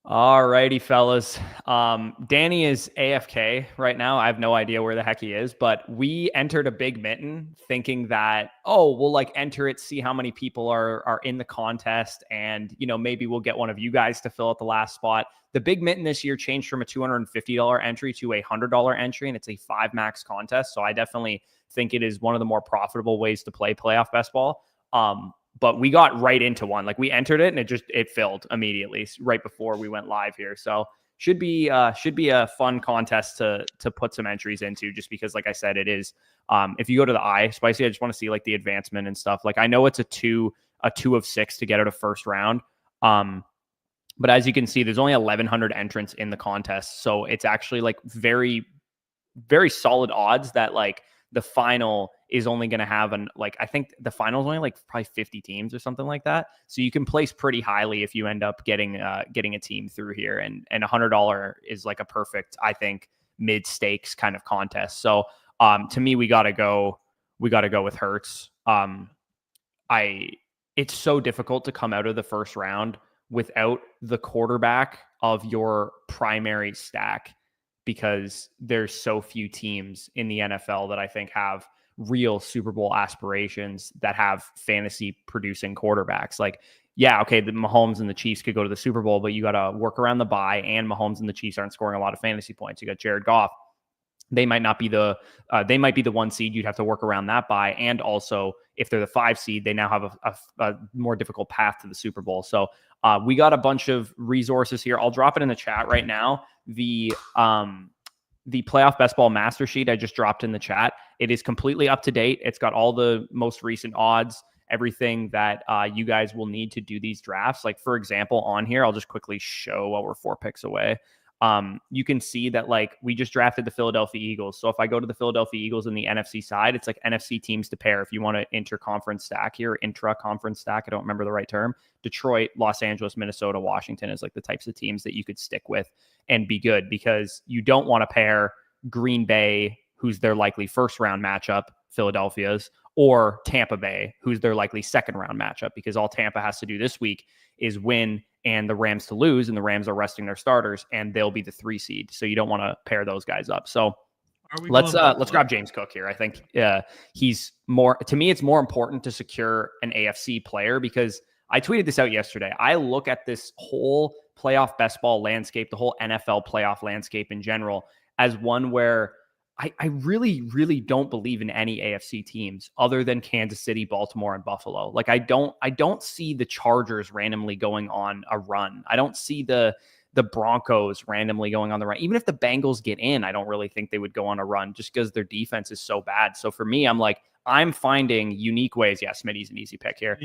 All righty, fellas. Danny is AFK right now. I have no idea where the heck he is, but we entered a big mitten thinking that, oh, we'll like enter it, see how many people are in the contest, and maybe we'll get one of you guys to fill out the last spot. The big mitten this year changed from a $250 entry to a $100 entry, and it's a 5 max contest. So I definitely think it is one of the more profitable ways to play playoff best ball. But we got right into one. Like we entered it and it filled immediately right before we went live here. So should be a fun contest to put some entries into, just because, like I said, it is. If you go to the Spicy, I just want to see like the advancement and stuff. Like I know it's a two of 6 to get out of first round. But as you can see, there's only 1,100 entrants in the contest, so it's actually like very, very solid odds that like the final is only going to have I think the final is only like probably 50 teams or something like that. So you can place pretty highly if you end up getting a team through here, and $100 is like a perfect, I think, mid stakes kind of contest. So to me, we got to go with Hurts. It's so difficult to come out of the first round without the quarterback of your primary stack, because there's so few teams in the NFL that I think have real Super Bowl aspirations that have fantasy producing quarterbacks. Like, yeah, okay, the Mahomes and the Chiefs could go to the Super Bowl, but you got to work around the bye, and Mahomes and the Chiefs aren't scoring a lot of fantasy points. You got Jared Goff. They might not be they might be the 1 seed. You'd have to work around that bye. And also, if they're the 5 seed, they now have a more difficult path to the Super Bowl. So we got a bunch of resources here. I'll drop it in the chat right now. The playoff best ball master sheet I just dropped in the chat. It is completely up to date. It's got all the most recent odds, everything that you guys will need to do these drafts. Like, for example, on here, I'll just quickly show while we're 4 picks away. You can see that like we just drafted the Philadelphia Eagles. So if I go to the Philadelphia Eagles in the NFC side, it's like NFC teams to pair. If you want to inter-conference stack here, intra-conference stack, I don't remember the right term. Detroit, Los Angeles, Minnesota, Washington is like the types of teams that you could stick with and be good, because you don't want to pair Green Bay, who's their likely first round matchup, Philadelphia's, or Tampa Bay, who's their likely second round matchup, because all Tampa has to do this week is win and the Rams to lose, and the Rams are resting their starters, and they'll be the 3 seed. So you don't want to pair those guys up. So let's grab James Cook here. I think he's more, to me, it's more important to secure an AFC player, because I tweeted this out yesterday. I look at this whole playoff best ball landscape, the whole NFL playoff landscape in general, as one where I really, really don't believe in any AFC teams other than Kansas City, Baltimore, and Buffalo. Like I don't see the Chargers randomly going on a run. I don't see the Broncos randomly going on the run. Even if the Bengals get in, I don't really think they would go on a run, just because their defense is so bad. So for me, I'm finding unique ways. Yeah, Smitty's an easy pick here.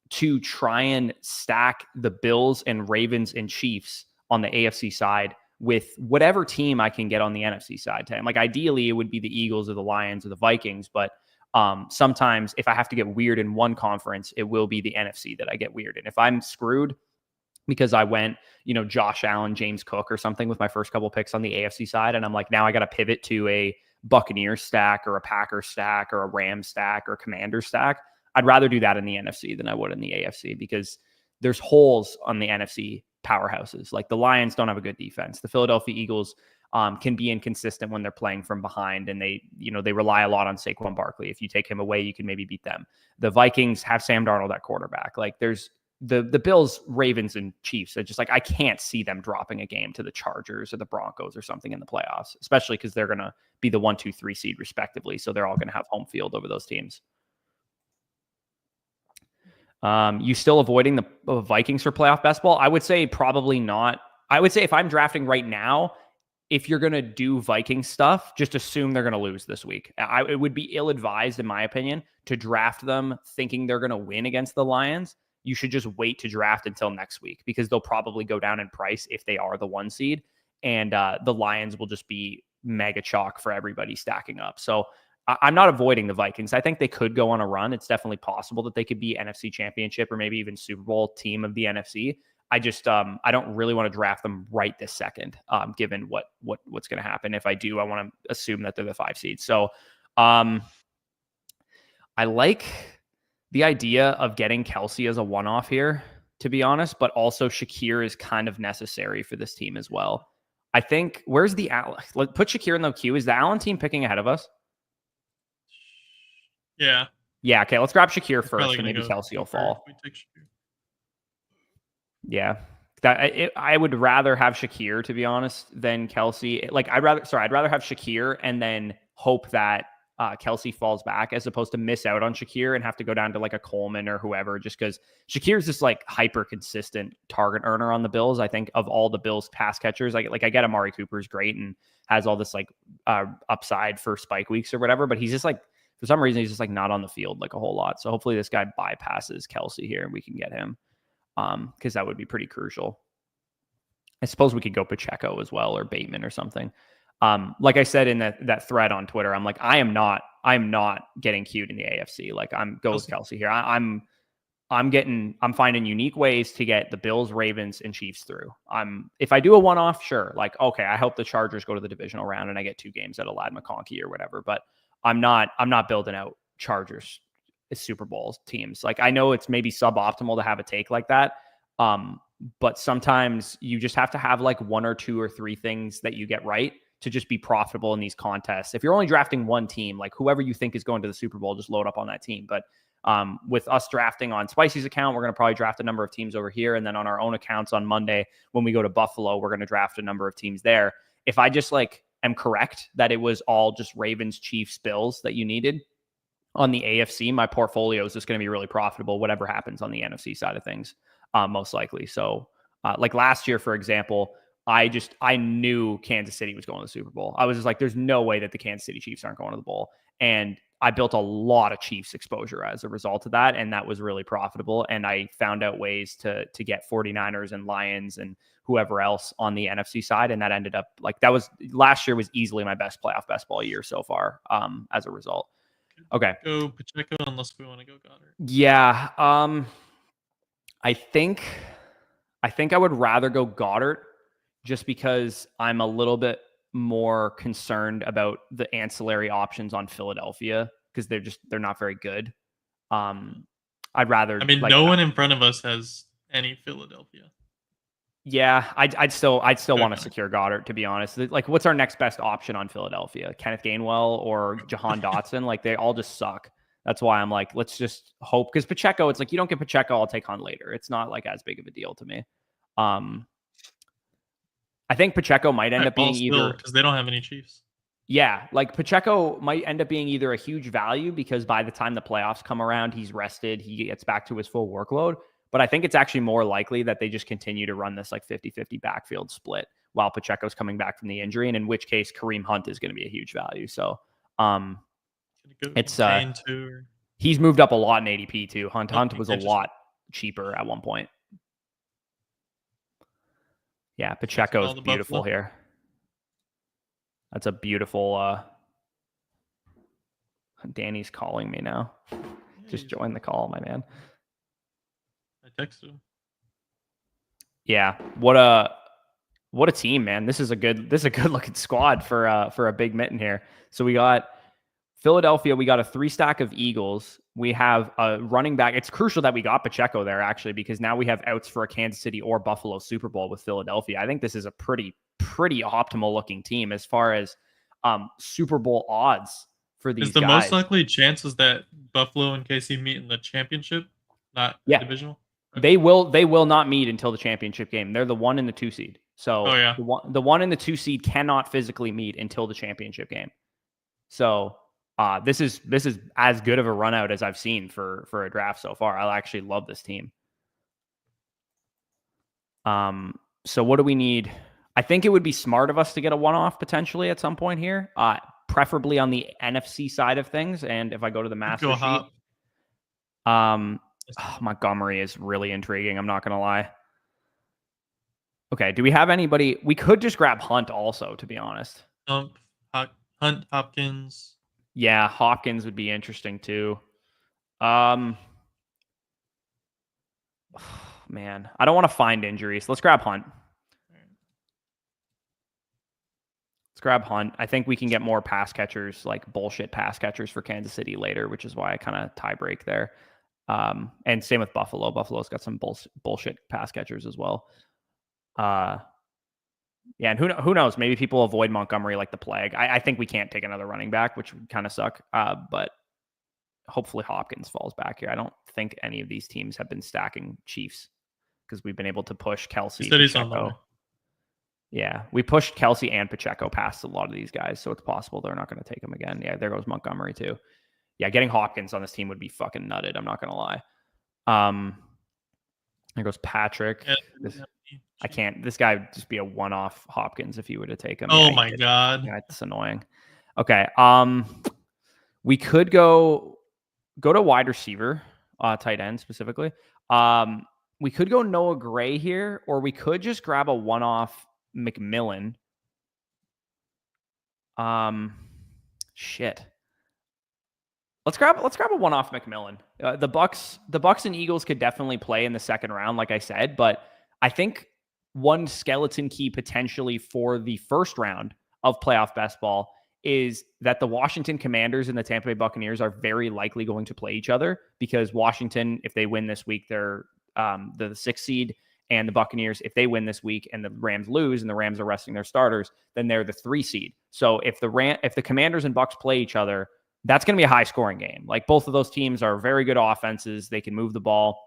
To try and stack the Bills and Ravens and Chiefs on the AFC side with whatever team I can get on the NFC side. Like ideally, it would be the Eagles or the Lions or the Vikings, but sometimes if I have to get weird in one conference, it will be the NFC that I get weird in. If I'm screwed because I went, Josh Allen, James Cook or something with my first couple picks on the AFC side, and I'm like, now I got to pivot to a Buccaneers stack or a Packers stack or a Rams stack or a Commander stack, I'd rather do that in the NFC than I would in the AFC, because there's holes on the NFC powerhouses. Like the Lions don't have a good defense. The Philadelphia Eagles can be inconsistent when they're playing from behind, and they rely a lot on Saquon Barkley. If you take him away, you can maybe beat them. The Vikings have Sam Darnold at quarterback. Like there's the Bills, Ravens, and Chiefs. It's just like I can't see them dropping a game to the Chargers or the Broncos or something in the playoffs, especially because they're going to be the 1, 2, 3 seed respectively. So they're all going to have home field over those teams. You still avoiding the Vikings for playoff best ball? I would say probably not. I would say if I'm drafting right now, if you're going to do Viking stuff, just assume they're going to lose this week. It would be ill-advised, in my opinion, to draft them thinking they're going to win against the Lions. You should just wait to draft until next week, because they'll probably go down in price if they are the 1 seed, and the Lions will just be mega chalk for everybody stacking up. So I'm not avoiding the Vikings. I think they could go on a run. It's definitely possible that they could be NFC Championship or maybe even Super Bowl team of the NFC. I just I don't really want to draft them right this second, given what's going to happen. If I do, I want to assume that they're the 5 seed. So I like the idea of getting Kelsey as a one-off here. to be honest, but also Shakir is kind of necessary for this team as well. I think, where's the Allen? Put Shakir in the queue. Is the Allen team picking ahead of us? Yeah. Yeah, okay, let's grab Shakir It's first, and maybe Kelsey will fall. We take Shakir. Yeah. I would rather have Shakir, to be honest, than Kelsey. Like, I'd rather have Shakir and then hope that Kelsey falls back, as opposed to miss out on Shakir and have to go down to like a Coleman or whoever, just because Shakir's just like hyper consistent target earner on the Bills. I think of all the Bills pass catchers, I get Amari Cooper's great and has all this like upside for spike weeks or whatever, but he's just like, for some reason, he's just like not on the field like a whole lot. So hopefully this guy bypasses Kelsey here and we can get him, because that would be pretty crucial. I suppose we could go Pacheco as well, or Bateman or something. Like I said in that thread on Twitter, I'm like, I'm not getting queued in the AFC. Like, I'm go with Kelsey here. I'm finding unique ways to get the Bills, Ravens, and Chiefs through. If I do a one-off, sure. Like, okay, I hope the Chargers go to the divisional round and I get 2 games out of Ladd McConkey or whatever. But I'm not building out Chargers Super Bowl teams. Like, I know it's maybe suboptimal to have a take like that. But sometimes you just have to have like 1 or 2 or 3 things that you get right to just be profitable in these contests. If you're only drafting one team, like whoever you think is going to the Super Bowl, just load up on that team. But with us drafting on Spicy's account, we're going to probably draft a number of teams over here. And then on our own accounts on Monday, when we go to Buffalo, we're going to draft a number of teams there. If I just like am correct that it was all just Ravens, Chiefs, Bills that you needed on the AFC, my portfolio is just going to be really profitable, whatever happens on the NFC side of things, most likely. So like last year, for example, I knew Kansas City was going to the Super Bowl. I was just like, there's no way that the Kansas City Chiefs aren't going to the bowl. And I built a lot of Chiefs exposure as a result of that. And that was really profitable. And I found out ways to get 49ers and Lions and whoever else on the NFC side. And that ended up like, last year was easily my best playoff best ball year so far, as a result. Okay. Go Pacheco unless we want to go Goddard. Yeah. I think I would rather go Goddard, just because I'm a little bit more concerned about the ancillary options on Philadelphia, because they're not very good. I'd rather. I mean, no one in front of us has any Philadelphia. Yeah, I'd still want to secure Goddard, to be honest. Like, what's our next best option on Philadelphia? Kenneth Gainwell or Jahan Dotson? Like, they all just suck. That's why I'm like, let's just hope, because Pacheco, it's like, you don't get Pacheco, I'll take Hunt later. It's not like as big of a deal to me. I think Pacheco might end up being either, because they don't have any Chiefs. Yeah, like Pacheco might end up being either a huge value because by the time the playoffs come around, he's rested, he gets back to his full workload. But I think it's actually more likely that they just continue to run this like 50-50 backfield split while Pacheco's coming back from the injury, and in which case Kareem Hunt is going to be a huge value. So it's he's moved up a lot in ADP too. Hunt was a lot cheaper at one point. Yeah, Pacheco's beautiful here. That's a beautiful. Danny's calling me now. Just join the call, my man. I texted him. Yeah, what a team, man. This is a good looking squad for a big Mitten here. So we got Philadelphia. We got a 3-stack of Eagles. We have a running back. It's crucial that we got Pacheco there, actually, because now we have outs for a Kansas City or Buffalo Super Bowl with Philadelphia. I think this is a pretty optimal looking team as far as Super Bowl odds for these guys. The most likely chances that Buffalo and KC meet in the championship, not divisional? Okay. They will not meet until the championship game. They're the 1 and the 2 seed. So the 1 and the 2 seed cannot physically meet until the championship game. So this is as good of a run out as I've seen for a draft so far. I actually love this team. So what do we need? I think it would be smart of us to get a one-off potentially at some point here, preferably on the NFC side of things. And if I go to the master sheet, Montgomery is really intriguing. I'm not going to lie. Okay. Do we have anybody? We could just grab Hunt also, to be honest. Hunt, Hopkins. Yeah, Hopkins would be interesting too. Man, I don't want to find injuries. Let's grab Hunt. Let's grab Hunt. I think we can get more pass catchers, like bullshit pass catchers for Kansas City later, which is why I kind of tie break there. And same with Buffalo. Buffalo's got some bullshit pass catchers as well. Yeah, and who knows? Maybe people avoid Montgomery like the plague. I think we can't take another running back, which would kind of suck. But hopefully Hopkins falls back here. I don't think any of these teams have been stacking Chiefs because we've been able to push Kelsey. Pacheco. Yeah, we pushed Kelsey and Pacheco past a lot of these guys, so it's possible they're not going to take him again. Yeah, there goes Montgomery too. Yeah, getting Hopkins on this team would be fucking nutted. I'm not going to lie. There goes Patrick. I can't. This guy would just be a one-off Hopkins if you were to take him. Oh my god, yeah, it's annoying. Okay, we could go to wide receiver, tight end specifically. We could go Noah Gray here, or we could just grab a one-off McMillan. Shit. Let's grab a one-off McMillan. The Bucks and Eagles could definitely play in the second round, like I said, but I think one skeleton key potentially for the first round of playoff best ball is that the Washington Commanders and the Tampa Bay Buccaneers are very likely going to play each other because Washington, if they win this week, they're the 6th seed, and the Buccaneers, if they win this week and the Rams lose and the Rams are resting their starters, then they're the 3 seed. So if the Commanders and Bucks play each other, that's going to be a high-scoring game. Like, both of those teams are very good offenses. They can move the ball.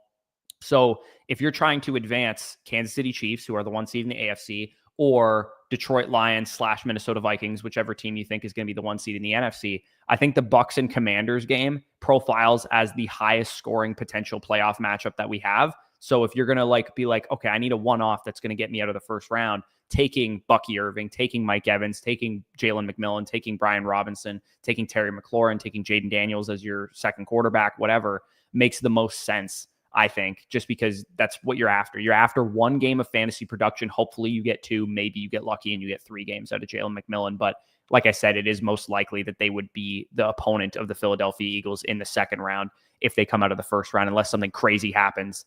So if you're trying to advance Kansas City Chiefs, who are the 1 seed in the AFC, or Detroit Lions / Minnesota Vikings, whichever team you think is going to be the 1 seed in the NFC, I think the Bucks and Commanders game profiles as the highest scoring potential playoff matchup that we have. So if you're going to be like, okay, I need a one-off that's going to get me out of the first round, taking Bucky Irving, taking Mike Evans, taking Jalen McMillan, taking Brian Robinson, taking Terry McLaurin, taking Jaden Daniels as your second quarterback, whatever, makes the most sense, I think, just because that's what you're after. You're after 1 game of fantasy production. Hopefully you get 2, maybe you get lucky and you get 3 games out of Jalen McMillan. But like I said, it is most likely that they would be the opponent of the Philadelphia Eagles in the second round if they come out of the first round, unless something crazy happens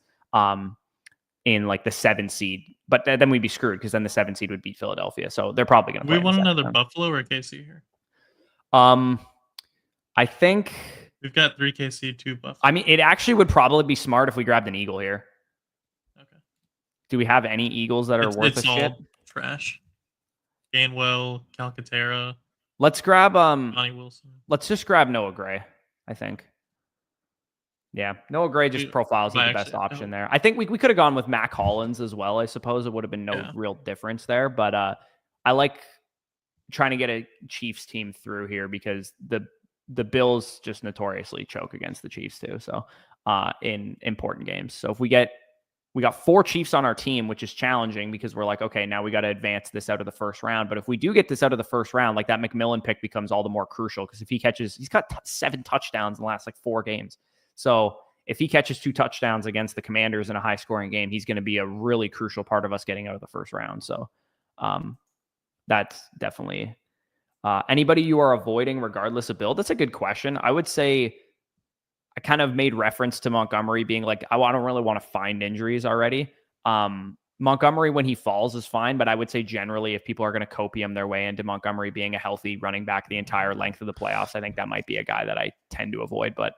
in the 7 seed. But then we'd be screwed because then the 7 seed would beat Philadelphia. So they're probably going to play. We want another Buffalo or KC here? I think we've got 3 KC, 2 Buffalo. I mean, it actually would probably be smart if we grabbed an Eagle here. Okay. Do we have any Eagles that are worth a shit? Trash. Gainwell, Calcaterra. Let's grab Johnny Wilson. Let's just grab Noah Gray, I think. Yeah, Noah Gray just profiles as the best option there. I think we could have gone with Mac Hollins as well. I suppose it would have been no real difference there, but I like trying to get a Chiefs team through here because the Bills just notoriously choke against the Chiefs too. So in important games. So if we got 4 Chiefs on our team, which is challenging because we're like, okay, now we got to advance this out of the first round. But if we do get this out of the first round, that McMillan pick becomes all the more crucial because if he catches, he's got 7 touchdowns in the last 4 games. So if he catches 2 touchdowns against the Commanders in a high scoring game, he's going to be a really crucial part of us getting out of the first round. So that's definitely anybody you are avoiding regardless of build. That's a good question. I would say I kind of made reference to Montgomery being like, I don't really want to find injuries already. Montgomery, when he falls, is fine, but I would say generally if people are going to copium their way into Montgomery being a healthy running back the entire length of the playoffs, I think that might be a guy that I tend to avoid. But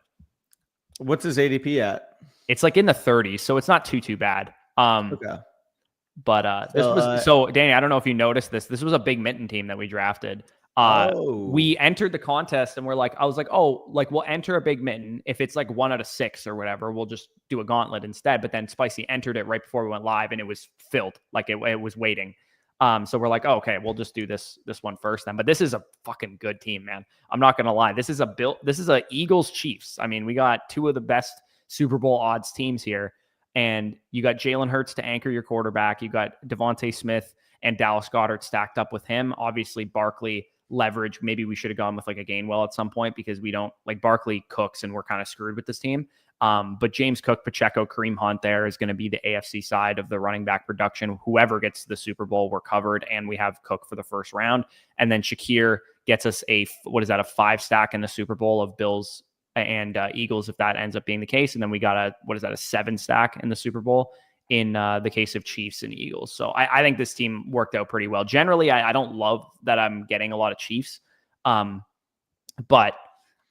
what's his ADP at? It's in the 30s, so it's not too bad. Okay. But so Danny, I don't know if you noticed this. This was a big Mitten team that we drafted. We entered the contest and I was like, we'll enter a big Mitten. If it's 1 out of 6 or whatever, we'll just do a gauntlet instead. But then Spicy entered it right before we went live and it was filled. It was waiting. So we're like, okay, we'll just do this one first then. But this is a fucking good team, man. I'm not going to lie. This is a Eagles Chiefs. I mean, we got 2 of the best Super Bowl odds teams here. And you got Jalen Hurts to anchor your quarterback. You got Devontae Smith and Dallas Goedert stacked up with him. Obviously, Barkley leverage. Maybe we should have gone with a Gainwell at some point because we don't Barkley cooks and we're kind of screwed with this team. But James Cook, Pacheco, Kareem Hunt there is going to be the AFC side of the running back production. Whoever gets to the Super Bowl, we're covered, and we have Cook for the first round. And then Shakir gets us a 5 stack in the Super Bowl of Bills and Eagles if that ends up being the case. And then we got a 7 stack in the Super Bowl in the case of Chiefs and Eagles. So I think this team worked out pretty well. Generally, I don't love that I'm getting a lot of Chiefs. But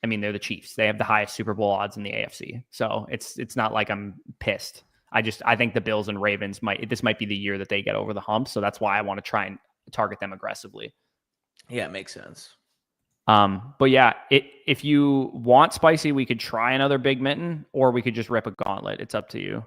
I mean, they're the Chiefs. They have the highest Super Bowl odds in the AFC. So it's not like I'm pissed. I think the Bills and Ravens this might be the year that they get over the hump. So that's why I want to try and target them aggressively. Yeah, it makes sense. But yeah, if you want spicy, we could try another Big Mitten, or we could just rip a Gauntlet. It's up to you.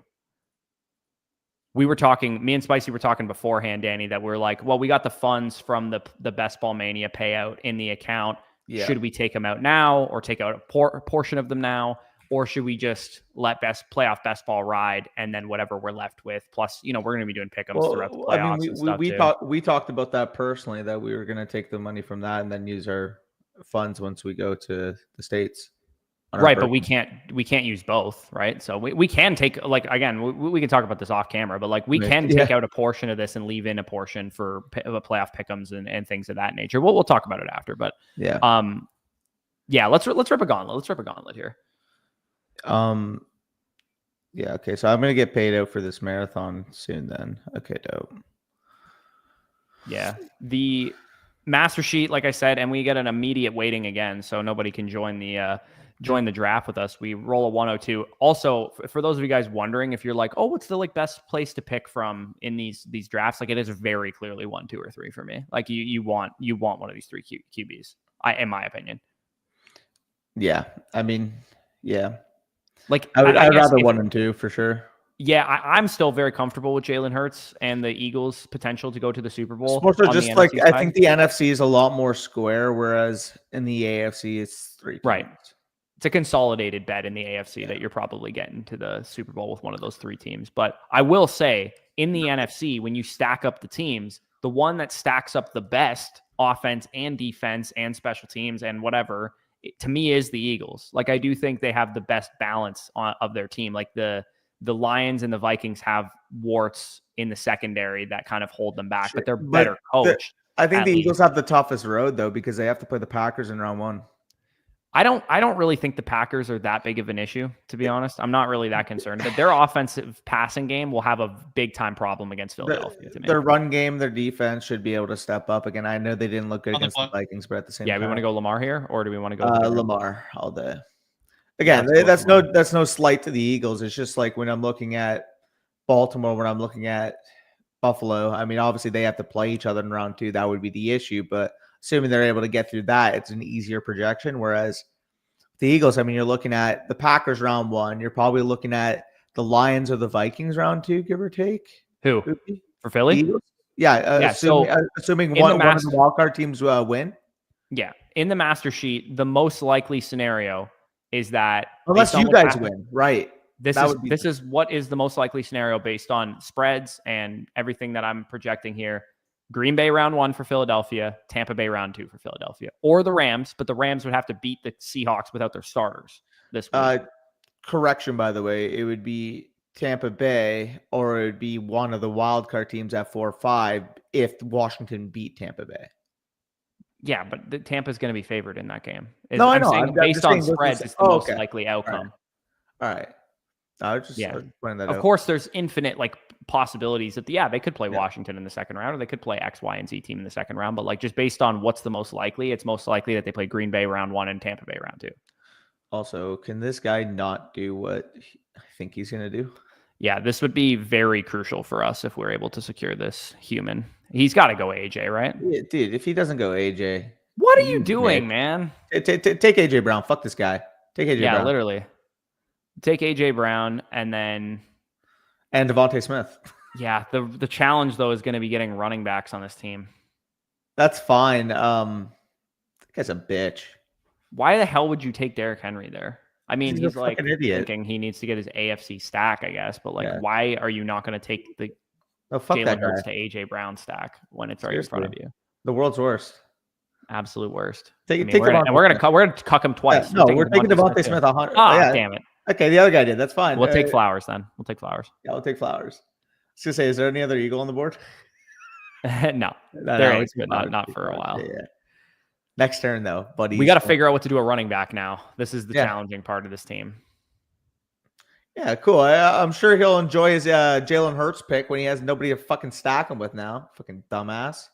Me and Spicy were talking beforehand, Danny, that we're like, well, we got the funds from the Best Ball Mania payout in the account. Yeah. Should we take them out now, or take out a portion of them now? Or should we just let playoff best ball ride, and then whatever we're left with? Plus, we're going to be doing pick'ems throughout the playoffs. We talked about that personally, that we were going to take the money from that and then use our funds once we go to the States. Right, but we can't use both, right? So we can take, like, again, we can talk about this off camera, but like we can take out a portion of this and leave in a portion for playoff pick'ems and things of that nature. We'll talk about it after, but let's rip a Gauntlet. Let's rip a Gauntlet here. Yeah, okay, so I'm gonna get paid out for this marathon soon then. Okay, dope. Yeah, the master sheet, like I said, and we get an immediate waiting again, so nobody can join the draft with us. We roll a 102. Also, for those of you guys wondering, if you're like, oh, what's the best place to pick from in these drafts, like, it is very clearly 1, 2, or 3 for me. Like, you want one of these 3 QBs, in my opinion. Yeah, I mean, yeah. Like, I'd rather 1 and 2 for sure. Yeah, I'm still very comfortable with Jalen Hurts and the Eagles' potential to go to the Super Bowl. Just like, I think the NFC is a lot more square, whereas in the AFC it's 3 teams. Right. It's a consolidated bet in the AFC that you're probably getting to the Super Bowl with one of those 3 teams. But I will say, in the NFC, when you stack up the teams, the one that stacks up the best offense and defense and special teams and whatever, to me, is the Eagles. Like, I do think they have the best balance of their team. Like, the Lions and the Vikings have warts in the secondary that kind of hold them back, but they're better coached. I think the Eagles have the toughest road, though, because they have to play the Packers in round 1. I don't really think the Packers are that big of an issue, to be honest. I'm not really that concerned. But their offensive passing game will have a big time problem against Philadelphia. Their run game, their defense should be able to step up again. I know they didn't look good against the Vikings, but at the same time, we want to go Lamar here, or do we want to go Lamar all day? Again, that's no slight to the Eagles. It's just like when I'm looking at Baltimore, when I'm looking at Buffalo. I mean, obviously they have to play each other in round 2. That would be the issue, but assuming they're able to get through that, it's an easier projection. Whereas the Eagles, I mean, you're looking at the Packers round 1. You're probably looking at the Lions or the Vikings round 2, give or take. Who? For Philly? Yeah. Assuming one of the wildcard teams win. Yeah. In the master sheet, the most likely scenario is that, unless you guys win, right? This is what is the most likely scenario based on spreads and everything that I'm projecting here. Green Bay round 1 for Philadelphia, Tampa Bay round 2 for Philadelphia, or the Rams, but the Rams would have to beat the Seahawks without their starters this week. Correction, by the way, it would be Tampa Bay, or it would be one of the wild card teams at 4-5 if Washington beat Tampa Bay. Yeah, but Tampa's going to be favored in that game. I know. Based on spreads, it's the most likely outcome. All right. I was just pointing that out. Of course, there's infinite possibilities that they could play Washington in the second round, or they could play X, Y, and Z team in the second round. But just based on what's the most likely, it's most likely that they play Green Bay round 1 and Tampa Bay round 2. Also, can this guy not do what I think he's going to do? Yeah, this would be very crucial for us if we're able to secure this human. He's got to go AJ, right? Yeah, dude, if he doesn't go AJ. What are you doing, man? Take AJ Brown. Fuck this guy. Take AJ Brown. Yeah, literally. Take AJ Brown and Devontae Smith. Yeah, the challenge though is going to be getting running backs on this team. That's fine. That guy's a bitch. Why the hell would you take Derrick Henry there? I mean, he's like an idiot. Thinking he needs to get his AFC stack, I guess. But why are you not going to take the Jalen Hurts to AJ Brown stack when it's right in front of you? The world's worst. Absolute worst. We're gonna cuck him twice. No, we're taking Devontae Smith 100. Damn it. Okay, the other guy did. That's fine. We'll take Flowers then. We'll take Flowers. Yeah, we'll take Flowers. I was gonna say, is there any other Eagle on the board? No, there is, but not for a while. Yeah. Next turn though, buddy. We got to figure out what to do a running back now. This is the challenging part of this team. Yeah, cool. I'm sure he'll enjoy his Jalen Hurts pick when he has nobody to fucking stack him with now. Fucking dumbass.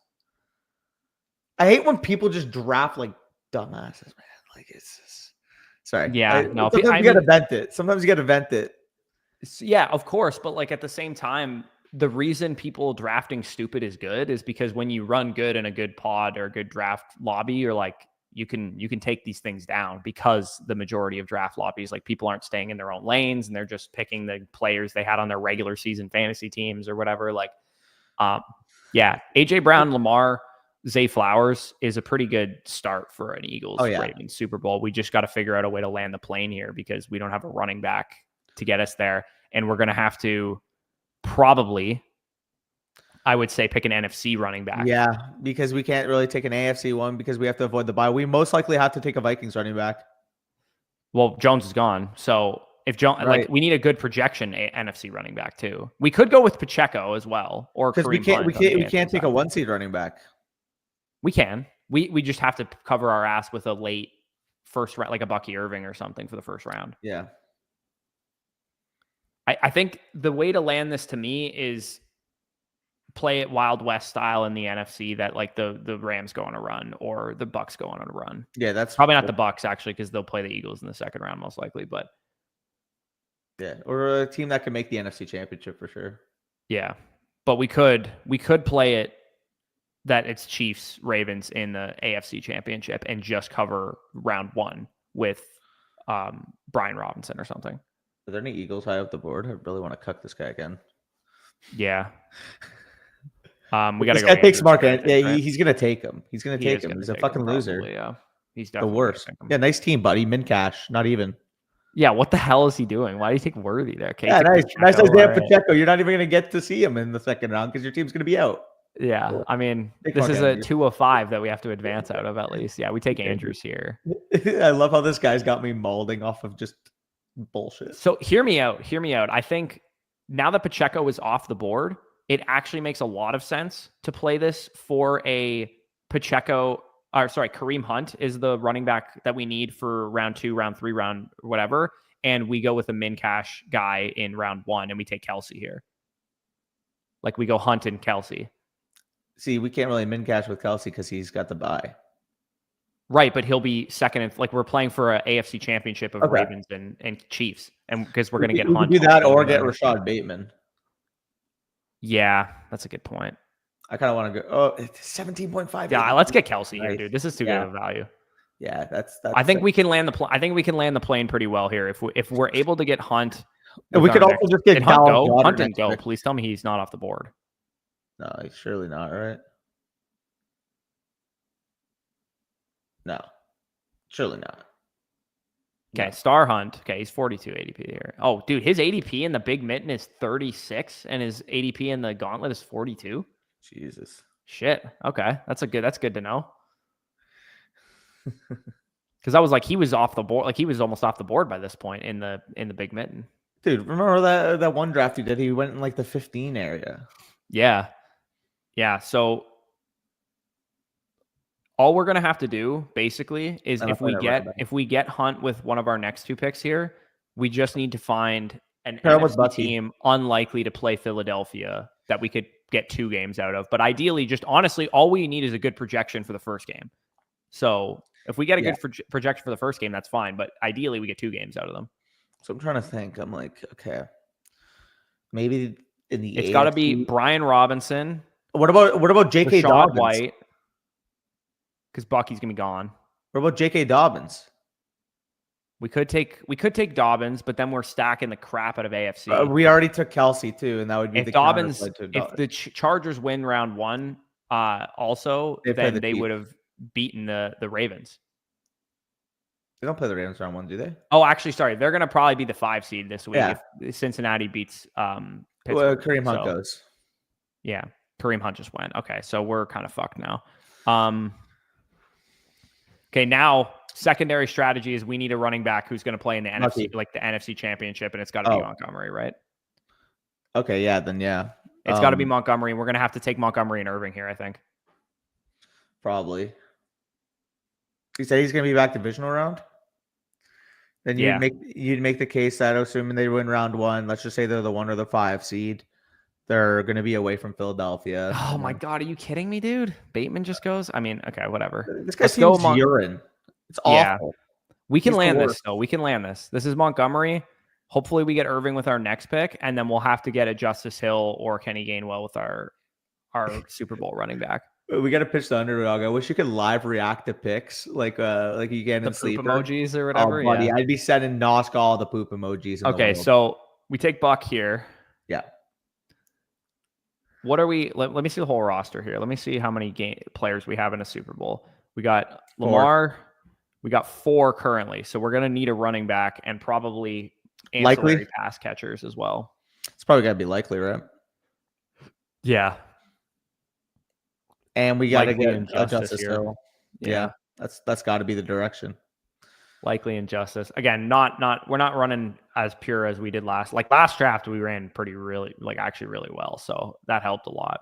I hate when people just draft like dumbasses, man. Like, it's just... Sorry. Yeah, no. Sometimes you got to vent it. Sometimes you got to vent it. Yeah, of course. But like at the same time, the reason people drafting stupid is good is because when you run good in a good pod or a good draft lobby, you're like, you can take these things down, because the majority of draft lobbies, like, people aren't staying in their own lanes and they're just picking the players they had on their regular season fantasy teams or whatever. Like, yeah, AJ Brown, Lamar, Zay Flowers is a pretty good start for an Eagles Ravens Super Bowl. We just got to figure out a way to land the plane here, because we don't have a running back to get us there. And we're going to have to probably, I would say, pick an NFC running back. Yeah, because we can't really take an AFC one because we have to avoid the bye. We most likely have to take a Vikings running back. Well, Jones is gone. So if Jones, like, we need a good projection NFC running back too. We could go with Pacheco as well, or because we can't take a 1 seed running back. We can. We just have to cover our ass with a late first round, like a Bucky Irving or something for the first round. Yeah. I think the way to land this, to me, is play it Wild West style in the NFC, that like the Rams go on a run or the Bucks go on a run. Yeah, that's probably not the Bucks, actually, because they'll play the Eagles in the second round most likely. But yeah, or a team that can make the NFC Championship for sure. Yeah, but we could play it that it's Chiefs Ravens in the AFC Championship and just cover round 1 with Brian Robinson or something. Are there any Eagles high up the board? I really want to cuck this guy again. Yeah. We got to go. This guy takes Mark. Yeah, he's gonna take him. He's gonna take him. He's a fucking loser. Yeah, he's the definitely worst. Yeah, nice team, buddy. Min cash, not even. Yeah, what the hell is he doing? Why do you take Worthy there? Yeah, nice idea, Pacheco. You're not even gonna get to see him in the second round because your team's gonna be out. Yeah, I mean, this is a 205 that we have to advance out of at least. Yeah, we take Andrews here. I love how this guy's got me molding off of just bullshit. So hear me out. I think now that Pacheco is off the board, it actually makes a lot of sense to play this for a Pacheco. Kareem Hunt is the running back that we need for round 2, round 3, round whatever. And we go with a min cash guy in round 1 and we take Kelsey here. Like, we go Hunt and Kelsey. See, we can't really min cash with Kelsey because he's got the bye. Right, but he'll be second. Like, we're playing for an AFC Championship of Ravens and Chiefs, and because we're going to get Hunt. Do that or get Rashad Bateman. Yeah, that's a good point. I kind of want to go. Oh, it's 17.5. Yeah, let's get Kelsey here, dude. This is too good of a value. Yeah, that's. I think we can land the. I think we can land the plane pretty well here if we're able to get Hunt. We could also just get Hunt go. Hunt and go. Please tell me he's not off the board. No, he's surely not, right? No, surely not. Okay, Star Hunt. Okay, he's 42 ADP here. Oh, dude, his ADP in the Big Mitten is 36, and his ADP in the Gauntlet is 42. Jesus. Shit. Okay, that's good to know. Because I was like, he was off the board. Like, he was almost off the board by this point in the Big Mitten. Dude, remember that one draft he did? He went in like the 15 area. Yeah. So all we're gonna have to do basically is if we get Hunt with one of our next 2 picks here, we just need to find an NFC team unlikely to play Philadelphia that we could get 2 games out of. But ideally, just honestly, all we need is a good projection for the first game. So if we get a good projection for the first game, that's fine. But ideally, we get 2 games out of them. So I'm trying to think. I'm like, okay, maybe in the it's got to be Brian Robinson. What about J.K. Dobbins? White, because Bucky's gonna be gone. What about J.K. Dobbins? We could take Dobbins, but then we're stacking the crap out of AFC. We already took Kelsey too, and that would be if the Chargers win round 1, then they would have beaten the Ravens. They don't play the Ravens round 1, do they? Oh, actually, sorry. They're going to probably be the 5 seed this week if Cincinnati beats Pittsburgh. Well, Kareem Hunt goes. Yeah, Kareem Hunt just went. Okay, so we're kind of fucked now. Okay, now secondary strategy is we need a running back who's going to play in the NFC, like the NFC Championship, and it's got to be Montgomery, right? Okay, yeah, then yeah. It's got to be Montgomery, and we're going to have to take Montgomery and Irving here, I think. Probably. You say he's going to be back divisional round? Then you'd make the case that assuming they win round 1, let's just say they're the 1 or the 5 seed, they're going to be away from Philadelphia. Oh my God, are you kidding me, dude? Bateman just goes. I mean, okay, whatever. This guy seems urine. It's awful. We can land this, though. We can land this. This is Montgomery. Hopefully we get Irving with our next pick, and then we'll have to get a Justice Hill or Kenny Gainwell with our Super Bowl running back. We got to pitch the underdog. I wish you could live react to picks like you get in the Sleeper. Poop emojis or whatever. Oh, buddy, I'd be sending Nosk all the poop emojis. Okay, so we take Buck here. Yeah. What are we? Let me see the whole roster here. Let me see how many players we have in a Super Bowl. We got Lamar. We got 4 currently, so we're gonna need a running back and probably ancillary pass catchers as well. It's probably gotta be likely, right? Yeah. And we gotta get Justice Hill. Yeah, that's got to be the direction. Likely Injustice. Again, we're not running as pure as we did last. Like last draft, we ran really well, so that helped a lot.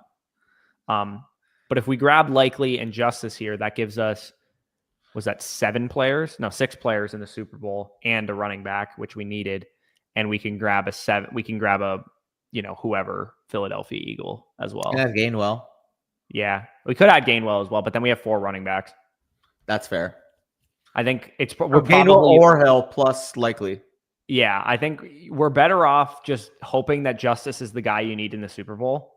But if we grab Likely and Justice here, that gives us, was that 6 players in the Super Bowl and a running back, which we needed, and we can grab a whoever Philadelphia Eagle as well. And Gainwell. Yeah, we could add Gainwell as well, but then we have 4 running backs. That's fair. I think it's Gainwell or Hill plus Likely. Yeah, I think we're better off just hoping that Justice is the guy you need in the Super Bowl.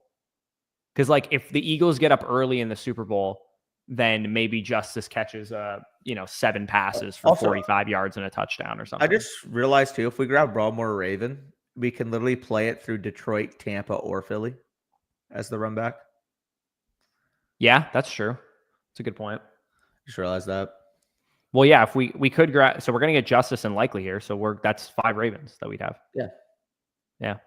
Because like if the Eagles get up early in the Super Bowl, then maybe Justice catches 7 passes for 45 yards and a touchdown or something. I just realized too, if we grab Baltimore or Raven, we can literally play it through Detroit, Tampa, or Philly as the run back. Yeah, that's true. That's a good point. Just realized that. Well, yeah, if we could grab, so we're gonna get Justice and Likely here, so that's 5 Ravens that we'd have. Yeah,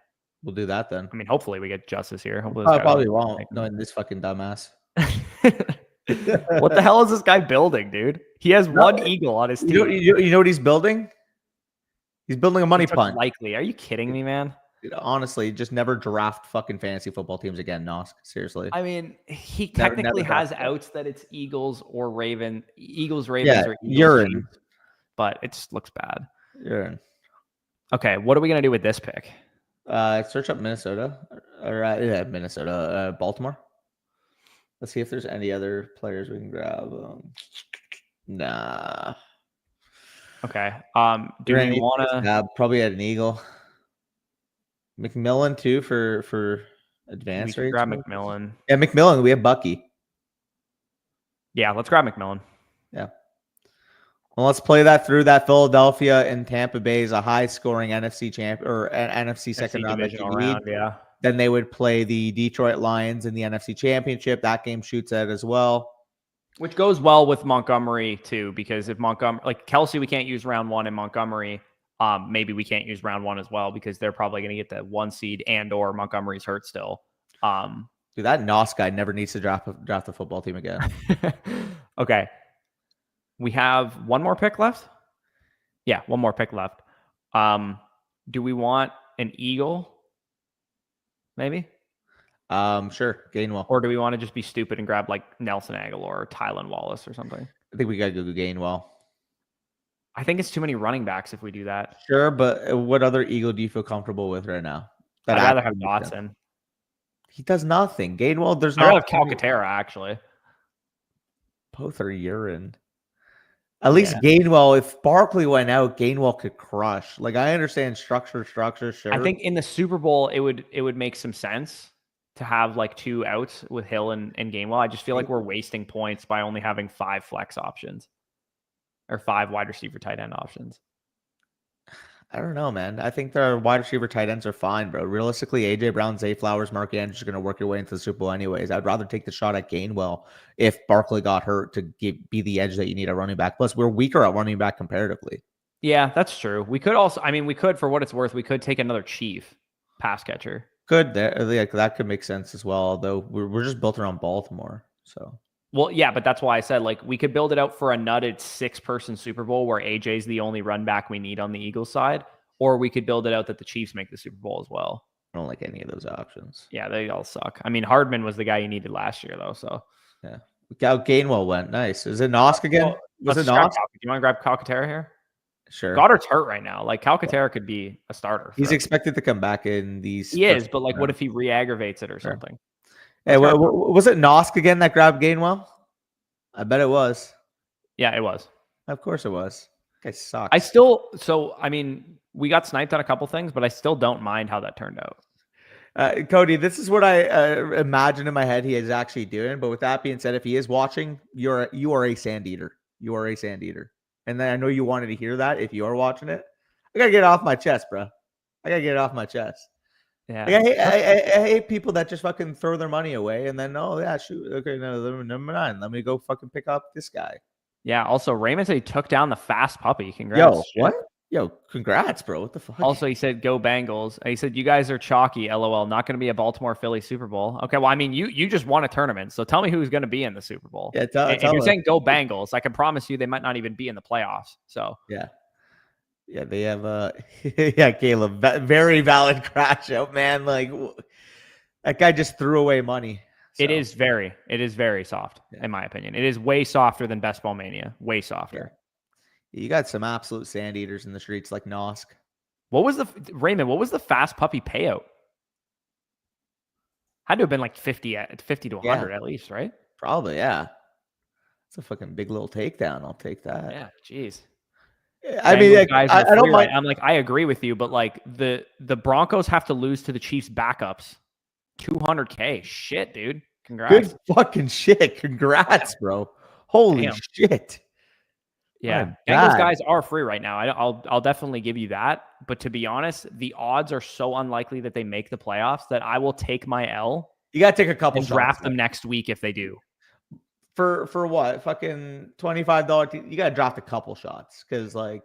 we'll do that then. I mean, hopefully we get Justice here. Hopefully I probably won't. Knowing this fucking dumbass. What the hell is this guy building, dude? He has one Eagle on his team. You know what he's building? He's building a money punt. Likely. Are you kidding me, man? Dude, honestly, just never draft fucking fantasy football teams again, Nosk. Seriously. I mean, he technically has outs that it's Eagles or Ravens, or Eagles, urine. But it just looks bad. Urine. Okay, what are we gonna do with this pick? Search up Minnesota. Minnesota. Baltimore. Let's see if there's any other players we can grab. Nah. Okay. Do we want to probably at an Eagle? McMillan too for advanced rates. Grab McMillan. Yeah, McMillan. We have Bucky. Yeah, let's grab McMillan. Yeah. Well, let's play that through that Philadelphia and Tampa Bay is a high-scoring NFC champ or an NFC second round divisional round. Yeah. Then they would play the Detroit Lions in the NFC Championship. That game shoots out as well. Which goes well with Montgomery too, because if Montgomery, like Kelsey, we can't use round 1 in Montgomery. Maybe we can't use round 1 as well because they're probably going to get the 1 seed and or Montgomery's hurt still. Dude, that Nos guy never needs to draft the football team again. Okay. We have 1 more pick left. Yeah, 1 more pick left. Do we want an Eagle? Maybe. Sure. Gainwell. Or do we want to just be stupid and grab like Nelson Aguilar or Tylan Wallace or something? I think we got to go Gainwell. I think it's too many running backs if we do that. Sure, but what other Eagle do you feel comfortable with right now? I'd rather have Dotson. He does nothing. Gainwell, there's not. I'd rather have Calcaterra, actually. Both are urine. At least Gainwell, if Barkley went out, Gainwell could crush. Like, I understand structure, sure. I think in the Super Bowl, it would make some sense to have like 2 outs with Hill and Gainwell. I just feel like we're wasting points by only having 5 flex options or 5 wide receiver tight end options. I don't know, man. I think their wide receiver tight ends are fine, bro. Realistically, AJ Brown, Zay Flowers, Mark Andrews are going to work your way into the Super Bowl anyways. I'd rather take the shot at Gainwell if Barkley got hurt to be the edge that you need at running back. Plus, we're weaker at running back comparatively. Yeah, that's true. We could also, for what it's worth, we could take another Chief pass catcher. Could that could make sense as well, although we're just built around Baltimore. So well, yeah, but that's why I said like we could build it out for a nutted 6-person Super Bowl where AJ's the only run back we need on the Eagles side, or we could build it out that the Chiefs make the Super Bowl as well. I don't like any of those options. Yeah, they all suck. I mean, Hardman was the guy you needed last year though, so yeah. Gainwell went nice. Is it Nosk again? Was it Nosk? Do you want to grab Calcaterra here? Sure. Goddard's hurt right now. Like Calcaterra could be a starter. He's expected to come back in these. He is, but like, what if he re-aggravates it or something? Hey, was it Nosk again that grabbed Gainwell? I bet it was. Yeah, it was. Of course it was. Guy sucks. I mean, we got sniped on a couple things, but I still don't mind how that turned out. Cody, this is what I imagine in my head he is actually doing. But with that being said, if he is watching, you are a sand eater. You are a sand eater. And then I know you wanted to hear that if you are watching it. I gotta get it off my chest, bro. I gotta get it off my chest. Yeah, like, I hate people that just fucking throw their money away and then shoot. Okay, no, number 9. Let me go fucking pick up this guy. Yeah. Also, Raymond said he took down the fast puppy. Congrats. Yo, what? Yo, congrats, bro. What the fuck? Also, he said, go Bengals. He said, you guys are chalky, LOL. Not going to be a Baltimore-Philly Super Bowl. Okay, well, I mean, you just won a tournament, so tell me who's going to be in the Super Bowl. Yeah, if you're saying go Bengals, I can promise you they might not even be in the playoffs. So yeah, they have yeah, Caleb, very valid crash out, man. Like that guy just threw away money. So. It is very soft, in my opinion. It is way softer than Best Ball Mania. Way softer. Yeah. You got some absolute sand eaters in the streets like Nosk. Raymond, what was the fast puppy payout? Had to have been like 50 to 100 at least, right? Probably, yeah. It's a fucking big little takedown. I'll take that. Yeah, jeez. I mean, like, I don't mind. I'm like, I agree with you, but like the Broncos have to lose to the Chiefs backups. $200K. Shit, dude. Congrats. Good fucking shit. Congrats, bro. Holy shit. Yeah, Bengals guys are free right now. I'll definitely give you that. But to be honest, the odds are so unlikely that they make the playoffs that I will take my L. You got to take a couple and shots. Draft them next week if they do. For what? Fucking $25. You got to draft a couple shots because like.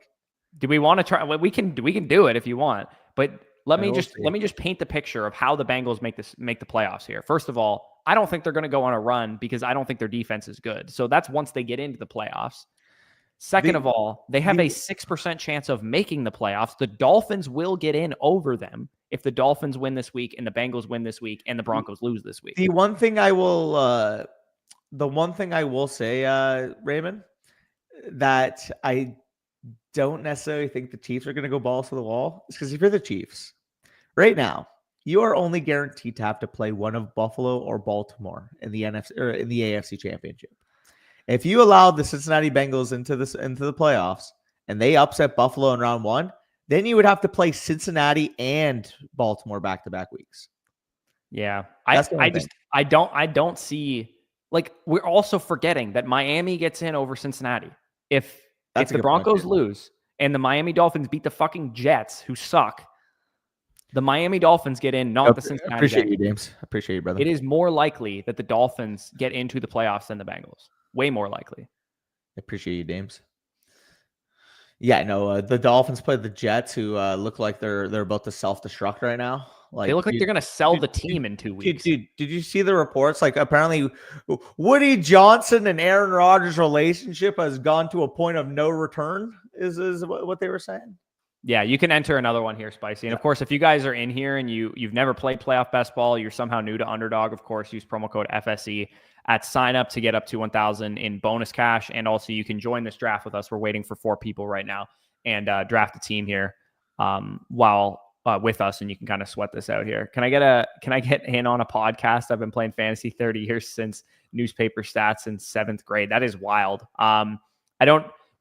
Do we want to try? Well, we can do it if you want. But let me just paint the picture of how the Bengals make the playoffs here. First of all, I don't think they're going to go on a run because I don't think their defense is good. So that's once they get into the playoffs. Second of all, they have a 6% chance of making the playoffs. The Dolphins will get in over them if the Dolphins win this week and the Bengals win this week and the Broncos lose this week. The one thing I will say, Raymond, that I don't necessarily think the Chiefs are going to go balls to the wall is because if you're the Chiefs right now, you are only guaranteed to have to play one of Buffalo or Baltimore in the NFC or in the AFC Championship. If you allow the Cincinnati Bengals into the playoffs and they upset Buffalo in round 1, then you would have to play Cincinnati and Baltimore back-to-back weeks. Yeah. I don't see, like, we're also forgetting that Miami gets in over Cincinnati. If the Broncos lose and the Miami Dolphins beat the fucking Jets, who suck, the Miami Dolphins get in, not the Cincinnati. Appreciate you, James. Appreciate you, brother. It is more likely that the Dolphins get into the playoffs than the Bengals. Way more likely. Appreciate you, James. Yeah, no, the Dolphins play the Jets, who look like they're about to self-destruct right now. Like they look like they're going to sell the team in 2 weeks. Dude, did you see the reports? Like apparently Woody Johnson and Aaron Rodgers' relationship has gone to a point of no return is what they were saying. Yeah, you can enter another one here, Spicy. And of course, if you guys are in here and you've never played playoff best ball, you're somehow new to Underdog, of course, use promo code FSE at sign up to get up to 1,000 in bonus cash. And also you can join this draft with us. We're waiting for 4 people right now and draft a team here while with us, and you can kind of sweat this out here. Can I get in on a podcast? I've been playing fantasy 30 years since newspaper stats in 7th grade. That is wild.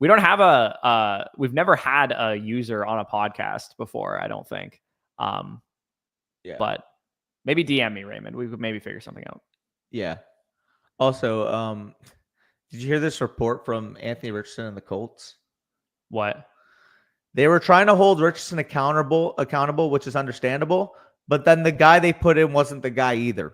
We've never had a user on a podcast before, I don't think. But maybe DM me, Raymond. We could maybe figure something out. Yeah. Also, did you hear this report from Anthony Richardson and the Colts? What? They were trying to hold Richardson accountable, which is understandable. But then the guy they put in wasn't the guy either.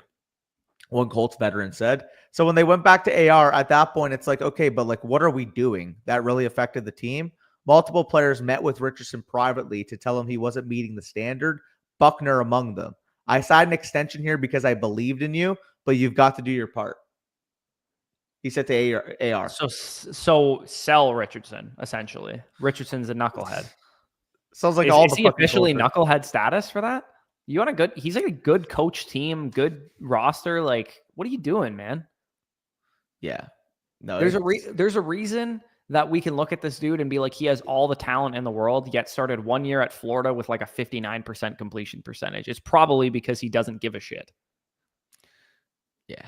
One Colts veteran said. So when they went back to AR, at that point, it's like, okay, but like, what are we doing? That really affected the team. Multiple players met with Richardson privately to tell him he wasn't meeting the standard. Buckner among them. I signed an extension here because I believed in you, but you've got to do your part. He said to AR. So sell Richardson, essentially. Richardson's a knucklehead. Sounds like is he officially knucklehead status for that? You want he's like a good coach team, good roster. Like, what are you doing, man? Yeah. No, there's a reason that we can look at this dude and be like, he has all the talent in the world, yet started 1 year at Florida with like a 59% completion percentage. It's probably because he doesn't give a shit. Yeah.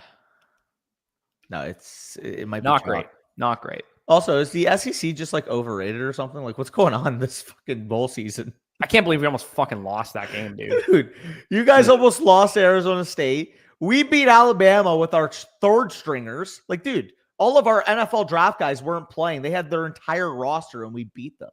No, it might be not great. Not great. Also, is the SEC just like overrated or something? Like, what's going on this fucking bowl season? I can't believe we almost fucking lost that game, dude. Dude, you guys almost lost to Arizona State. We beat Alabama with our third stringers. Like, dude, all of our NFL draft guys weren't playing. They had their entire roster, and we beat them.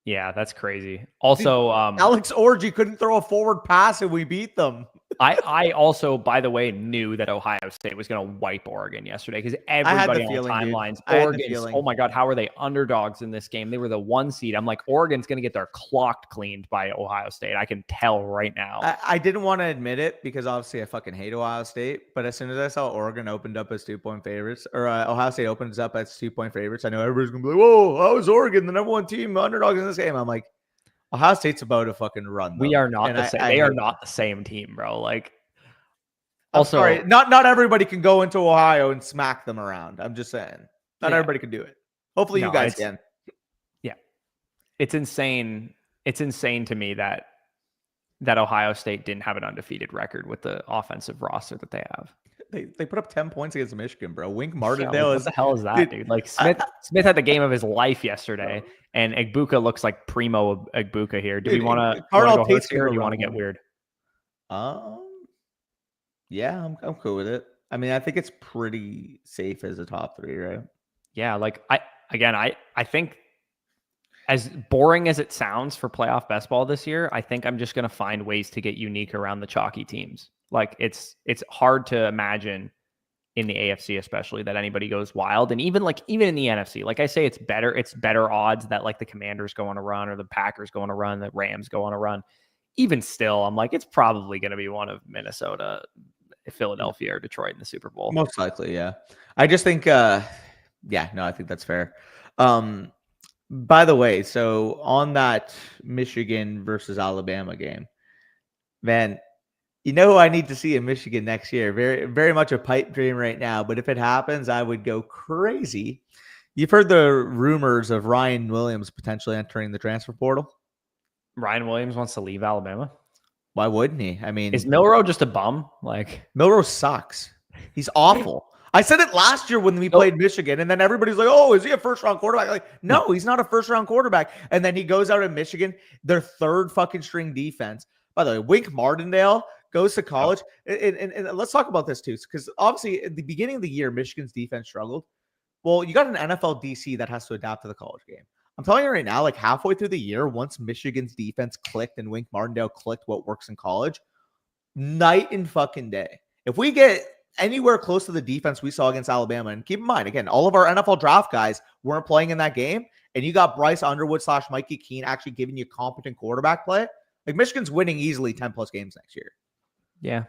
Yeah, that's crazy. Also, dude, Alex Orji couldn't throw a forward pass, and we beat them. I also, by the way, knew that Ohio State was going to wipe Oregon yesterday because everybody on the timelines, Oregon, oh my God, how are they underdogs in this game? They were the 1 seed. I'm like, Oregon's going to get their clock cleaned by Ohio State. I can tell right now. I didn't want to admit it because obviously I fucking hate Ohio State. But as soon as I saw Oregon opened up as 2-point favorites, or Ohio State opens up as 2-point favorites, I know everybody's going to be like, whoa, how is Oregon the number 1 team underdogs in this game? I'm like, Ohio State's about to fucking run them. We are not the same. They are not the same team, bro. Like, also, sorry, not everybody can go into Ohio and smack them around. I'm just saying, not everybody can do it. Hopefully, you guys can. Yeah, it's insane. It's insane to me that Ohio State didn't have an undefeated record with the offensive roster that they have. They put up 10 points against Michigan, bro. Wink Martindale what the hell is that, dude? Like Smith had the game of his life yesterday, and Egbuka looks like primo Egbuka here. Do we want to go here, or do you want to get weird? Yeah, I'm cool with it. I mean, I think it's pretty safe as a top 3, right? Yeah, like I think as boring as it sounds for playoff best ball this year, I think I'm just going to find ways to get unique around the chalky teams. Like it's hard to imagine in the AFC, especially, that anybody goes wild. And even in the NFC, like I say, it's better odds that like the Commanders go on a run or the Packers go on a run, the Rams go on a run. Even still, I'm like, it's probably going to be one of Minnesota, Philadelphia, or Detroit in the Super Bowl. Most likely, yeah. I just think, I think that's fair. By the way, so on that Michigan versus Alabama game, man, you know who I need to see in Michigan next year? Very, very much a pipe dream right now. But if it happens, I would go crazy. You've heard the rumors of Ryan Williams potentially entering the transfer portal. Ryan Williams wants to leave Alabama. Why wouldn't he? I mean, is Milroe just a bum? Like, Milroe sucks. He's awful. I said it last year when we played Michigan, and then everybody's like, "Oh, is he a first-round quarterback?" Like, no, he's not a first-round quarterback. And then he goes out at Michigan, their third fucking string defense. By the way, Wink Martindale goes to college, and let's talk about this too, because obviously at the beginning of the year, Michigan's defense struggled. Well, you got an NFL DC that has to adapt to the college game. I'm telling you right now, like halfway through the year, once Michigan's defense clicked and Wink Martindale clicked what works in college, night and fucking day. If we get anywhere close to the defense we saw against Alabama, and keep in mind, again, all of our NFL draft guys weren't playing in that game, and you got Bryce Underwood / Mikey Keene actually giving you competent quarterback play, like Michigan's winning easily 10+ games next year. Yeah.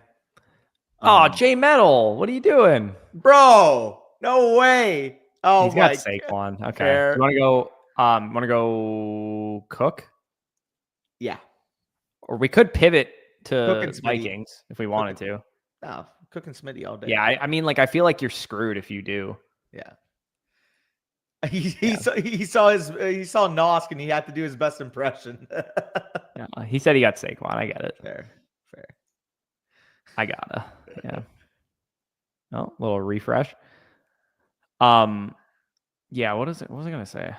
Oh, Jay Metal, what are you doing? Bro, no way. Oh, he's got Saquon. Okay. Fair. You want to go Cook? Yeah. Or we could pivot to Vikings if we wanted to. No, Cook and Smitty all day. Yeah, I mean, like, I feel like you're screwed if you do. Yeah. He saw Nosk and he had to do his best impression. Yeah, he said he got Saquon. I get it. Fair. I gotta. Yeah. Oh, a little refresh. Yeah. What was I gonna say?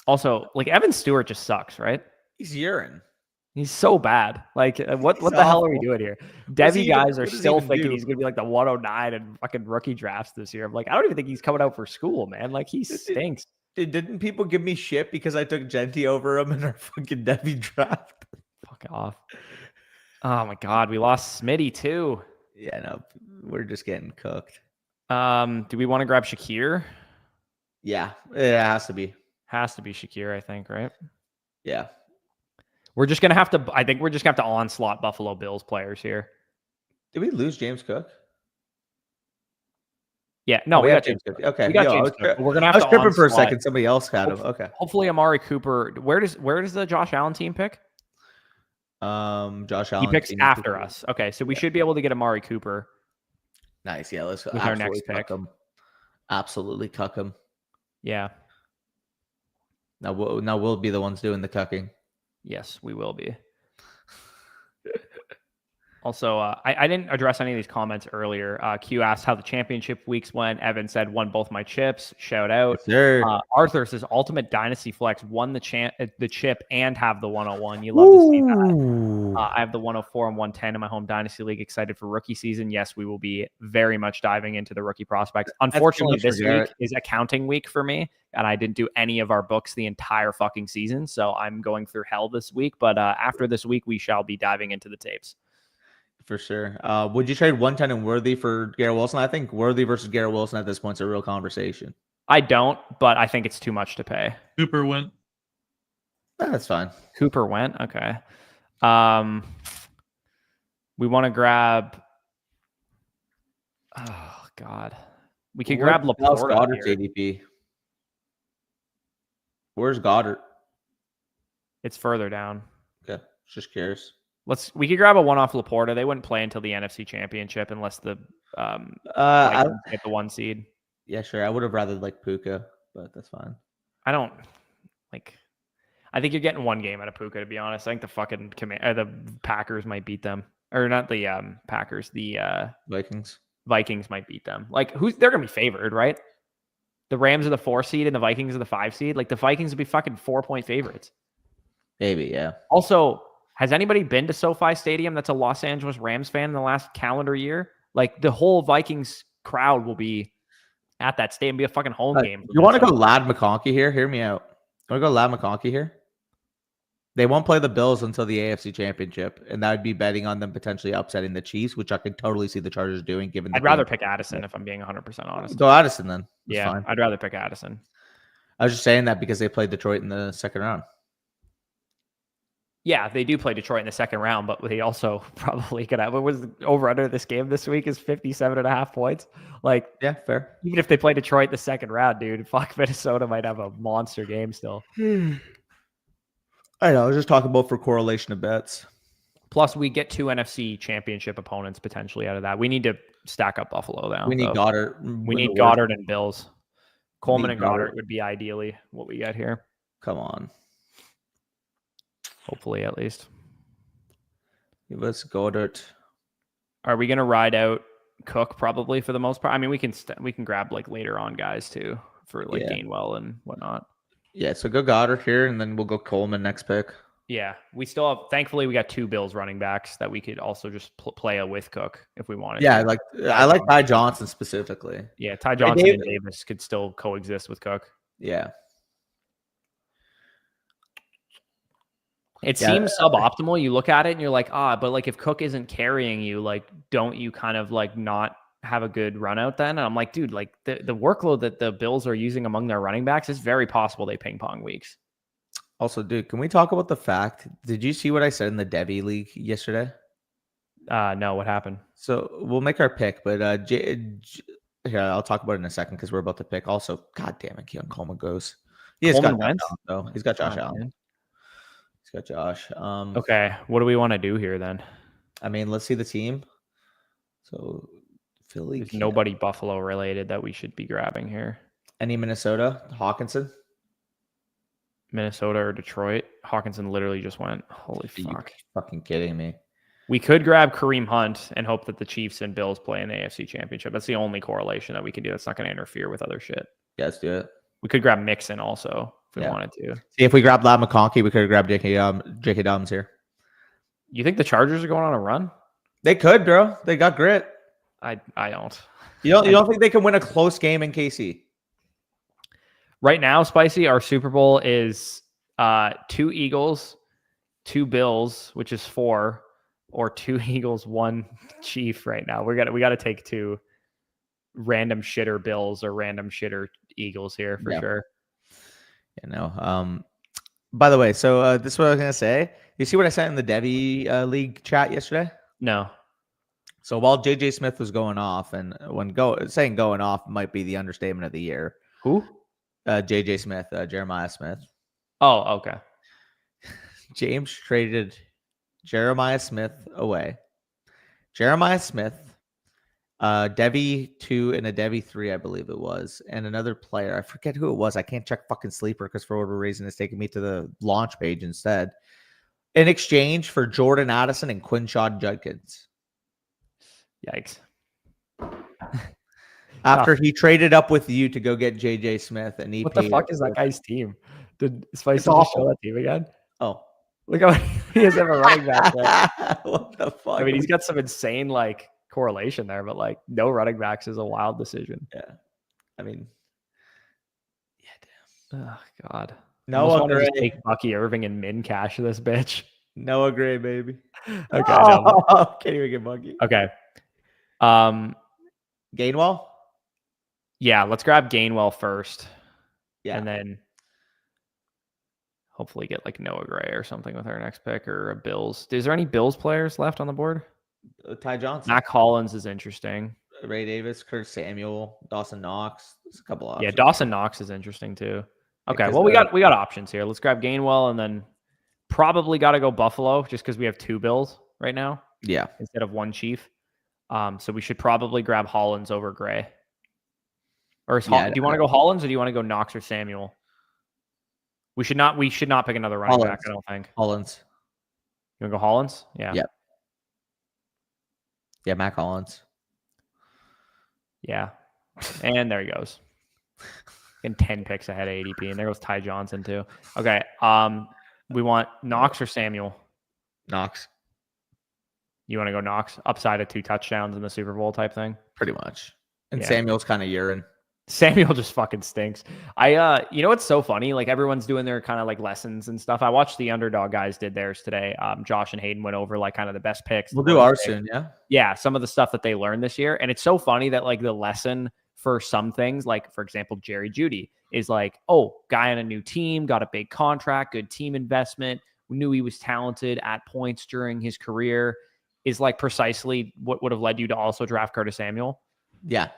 Also, like, Evan Stewart just sucks, right? He's urine. He's so bad. Like, what the hell are we doing here? Debbie guys are still thinking he's going to be like the 109 in fucking rookie drafts this year. I'm like, I don't even think he's coming out for school, man. Like, he stinks. Didn't people give me shit because I took Genty over him in our fucking Debbie draft? Fuck off. Oh, my God. We lost Smitty, too. Yeah, no. We're just getting cooked. Do we want to grab Shakir? Yeah, it has to be. Has to be Shakir, I think, right? Yeah. We're just going to have to, I think we're just going to have to onslaught Buffalo Bills players here. Did we lose James Cook? Yeah, no, we got James Cook. Okay. We got James Cook. We're going to have I was tripping for a second. Somebody else had him. Okay. Hopefully Amari Cooper. Where does the Josh Allen team pick? Josh Allen. He picks after us. Okay, so we should be able to get Amari Cooper. Nice. Yeah, let's with our next pick. Absolutely cuck him. Yeah. Now we'll be the ones doing the cucking. Yes, we will be. Also, I didn't address any of these comments earlier. Q asked how the championship weeks went. Evan said, won both my chips. Shout out. Yes, Arthur says, Ultimate Dynasty Flex won the chip and have the 101. You love to see that. I have the 104 and 110 in my home Dynasty League. Excited for rookie season. Yes, we will be very much diving into the rookie prospects. Unfortunately, this week is accounting week for me, and I didn't do any of our books the entire fucking season, so I'm going through hell this week. But after this week, we shall be diving into the tapes. For sure. Would you trade 110 and Worthy for Garrett Wilson? I think Worthy versus Garrett Wilson at this point is a real conversation. I don't, but I think it's too much to pay. Cooper went. That's fine. Cooper went. Okay. We want to grab. Oh God, we could grab Laporta. Goddard's ADP. Where's Goddard? It's further down. Okay, just curious. We could grab a one-off Laporta. They wouldn't play until the NFC Championship unless the get the 1 seed. Yeah, sure. I would have rather like Puka, but that's fine. I don't like. I think you're getting one game out of Puka, to be honest. I think the fucking the Packers might beat them, or not the Packers. The Vikings might beat them. Like they're gonna be favored, right? The Rams are the 4 seed and the Vikings are the 5 seed. Like the Vikings would be fucking 4-point favorites. Maybe, yeah. Also, has anybody been to SoFi Stadium that's a Los Angeles Rams fan in the last calendar year? Like the whole Vikings crowd will be at that stadium, be a fucking home game. You want to go Ladd McConkey here? Hear me out. Want to go Ladd McConkey here? They won't play the Bills until the AFC Championship, and that would be betting on them potentially upsetting the Chiefs, which I could totally see the Chargers doing. I'd rather pick Addison if I'm being 100% honest. Go Addison then. That's fine. I'd rather pick Addison. I was just saying that because they played Detroit in the second round. Yeah, they do play Detroit in the second round, but they also probably could have. What was the over under this game this week is 57.5 points. Like, yeah, fair. Even if they play Detroit the second round, dude, fuck, Minnesota might have a monster game still. I know. I was just talking about for correlation of bets. Plus, we get 2 NFC Championship opponents potentially out of that. We need to stack up Buffalo now. We need Goddard. We need Goddard and Bills. Coleman and Goddard would be ideally what we get here. Come on. Hopefully, at least. Give us Goddard. Are we going to ride out Cook probably for the most part? I mean, we can grab like later on guys too for like Gainwell and whatnot. Yeah, so go Goddard here, and then we'll go Coleman next pick. Yeah, we still have. Thankfully, we got 2 Bills running backs that we could also just play with Cook if we wanted. Yeah, I like Ty Johnson specifically. Yeah, Ty Johnson and Davis could still coexist with Cook. Yeah. It seems suboptimal. You look at it and you're like, but like if Cook isn't carrying you, like, don't you kind of like not have a good run out then? And I'm like, dude, like the workload that the Bills are using among their running backs is very possible they ping pong weeks. Also, dude, can we talk about the fact? Did you see what I said in the Debbie League yesterday? No, what happened? So we'll make our pick, but here, I'll talk about it in a second because we're about to pick. Also, god damn it, Keon Coleman goes. He's got Josh Allen. He's got Josh. Okay, what do we want to do here then? I mean, let's see the team. So Philly. There's nobody Buffalo related that we should be grabbing here. Any Minnesota? Hawkinson? Minnesota or Detroit? Hawkinson literally just went. Holy fuck. You're fucking kidding me. We could grab Kareem Hunt and hope that the Chiefs and Bills play in the AFC Championship. That's the only correlation that we can do. That's not going to interfere with other shit. Yeah, let's do it. We could grab Mixon also if we wanted to. See, if we grab Ladd McConkey, we could have grabbed J.K. Dobbins here. You think the Chargers are going on a run? They could, bro. They got grit. I don't. You don't think they can win a close game in KC? Right now, Spicy, our Super Bowl is 2 Eagles, 2 Bills, which is 4, or 2 Eagles, 1 Chief right now. We got to take 2 random shitter Bills or random shitter Eagles here for sure. You know. By the way, so this is what I was gonna say. You see what I sent in the Debbie League chat yesterday? No. So while JJ Smith was going off, and saying going off might be the understatement of the year. Who? JJ Smith, Jeremiah Smith. Oh, okay. James traded Jeremiah Smith away. Jeremiah Smith, Debbie 2 and a Debbie 3, I believe it was, and another player. I forget who it was. I can't check fucking Sleeper because for whatever reason it's taking me to the launch page instead. In exchange for Jordan Addison and Quinshawn Judkins. Yikes. After he traded up with you to go get JJ Smith, and he what the paid fuck is that guy's team? Did Spicy just awful. show that team again? Oh, Look how he has a running back there. what the fuck? I mean, he's got some insane like correlation there, but like no running backs is a wild decision. Yeah, I mean, yeah, damn. Oh God. Noah Gray. Gray. Take Bucky Irving and min cash this bitch. Noah Gray, baby. Okay. Can't even get Bucky. Okay. Gainwell. Yeah, let's grab Gainwell first. Yeah, and then hopefully get like Noah Gray or something with our next pick, or a Bills. Is there any Bills players left on the board? Ty Johnson. Mac Hollins is interesting. Ray Davis, Kurt Samuel, Dawson Knox. There's a couple options. Yeah, Dawson Knox is interesting too. Okay, Because, well we got options here. Let's grab Gainwell, and then probably got to go Buffalo just because we have 2 Bills right now. Yeah, instead of 1 Chief. So we should probably grab Hollins over Gray. Or do you want to go Hollins, or do you want to go Knox or Samuel? We should not pick another running back, I don't think. Hollins. You want to go Hollins? Yeah. Yep. Yeah, Mac Hollins. Yeah. And there he goes. And 10 picks ahead of ADP. And there goes Ty Johnson too. Okay. We want Knox or Samuel? Knox. You want to go Knox? Upside of 2 touchdowns in the Super Bowl type thing? Pretty much. And Samuel's kind of urine. Samuel just fucking stinks. You know what's so funny? Like everyone's doing their kind of like lessons and stuff. I watched the Underdog guys did theirs today. Josh and Hayden went over like kind of the best picks. We'll do ours soon, yeah. Yeah, some of the stuff that they learned this year. And it's so funny that like the lesson for some things, like for example, Jerry Jeudy is like, oh, guy on a new team, got a big contract, good team investment. We knew he was talented at points during his career, is like precisely what would have led you to also draft Curtis Samuel. Yeah.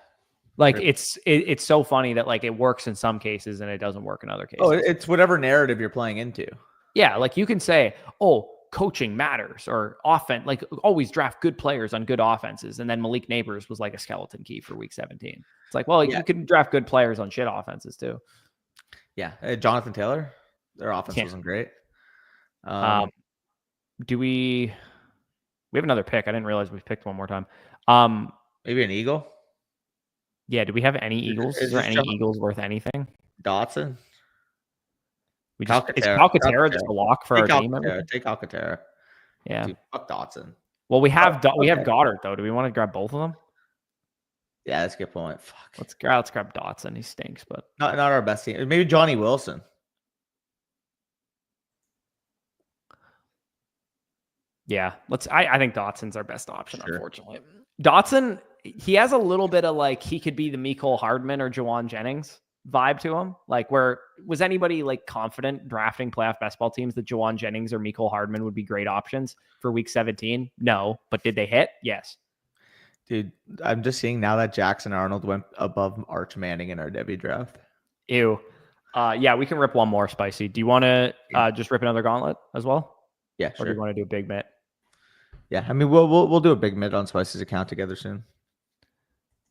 Like it's so funny that like it works in some cases and it doesn't work in other cases. Oh, it's whatever narrative you're playing into. Yeah, like you can say, oh, coaching matters, or offense, like always draft good players on good offenses. And then Malik Neighbors was like a skeleton key for week 17. It's like, well, you can draft good players on shit offenses too. Yeah. Jonathan Taylor, their offense wasn't great. Do we have another pick? I didn't realize we picked one more time. Maybe an Eagle. Yeah. Do we have any Eagles? Is there any Eagles worth anything? Dotson. Is Calcaterra just a lock for our team? Take Calcaterra. Yeah. Dude, fuck Dotson. Well, we have Goddard though. Do we want to grab both of them? Yeah, that's a good point. Fuck. Let's grab Dotson. He stinks, but not our best team. Maybe Johnny Wilson. Yeah, I think Dotson's our best option, unfortunately. Dotson, he has a little bit of like he could be the Mecole Hardman or Jawan Jennings vibe to him. Like, where was anybody like confident drafting playoff best ball teams that Jawan Jennings or Mecole Hardman would be great options for week 17? No, but did they hit? Yes. Dude, I'm just seeing now that Jackson Arnold went above Arch Manning in our Debbie draft. Ew. Yeah, we can rip one more, Spicy. Do you want to just rip another gauntlet as well? Yeah, sure. Or do you want to do a big mitt? Yeah, I mean we'll do a big mitt on Spicy's account together soon.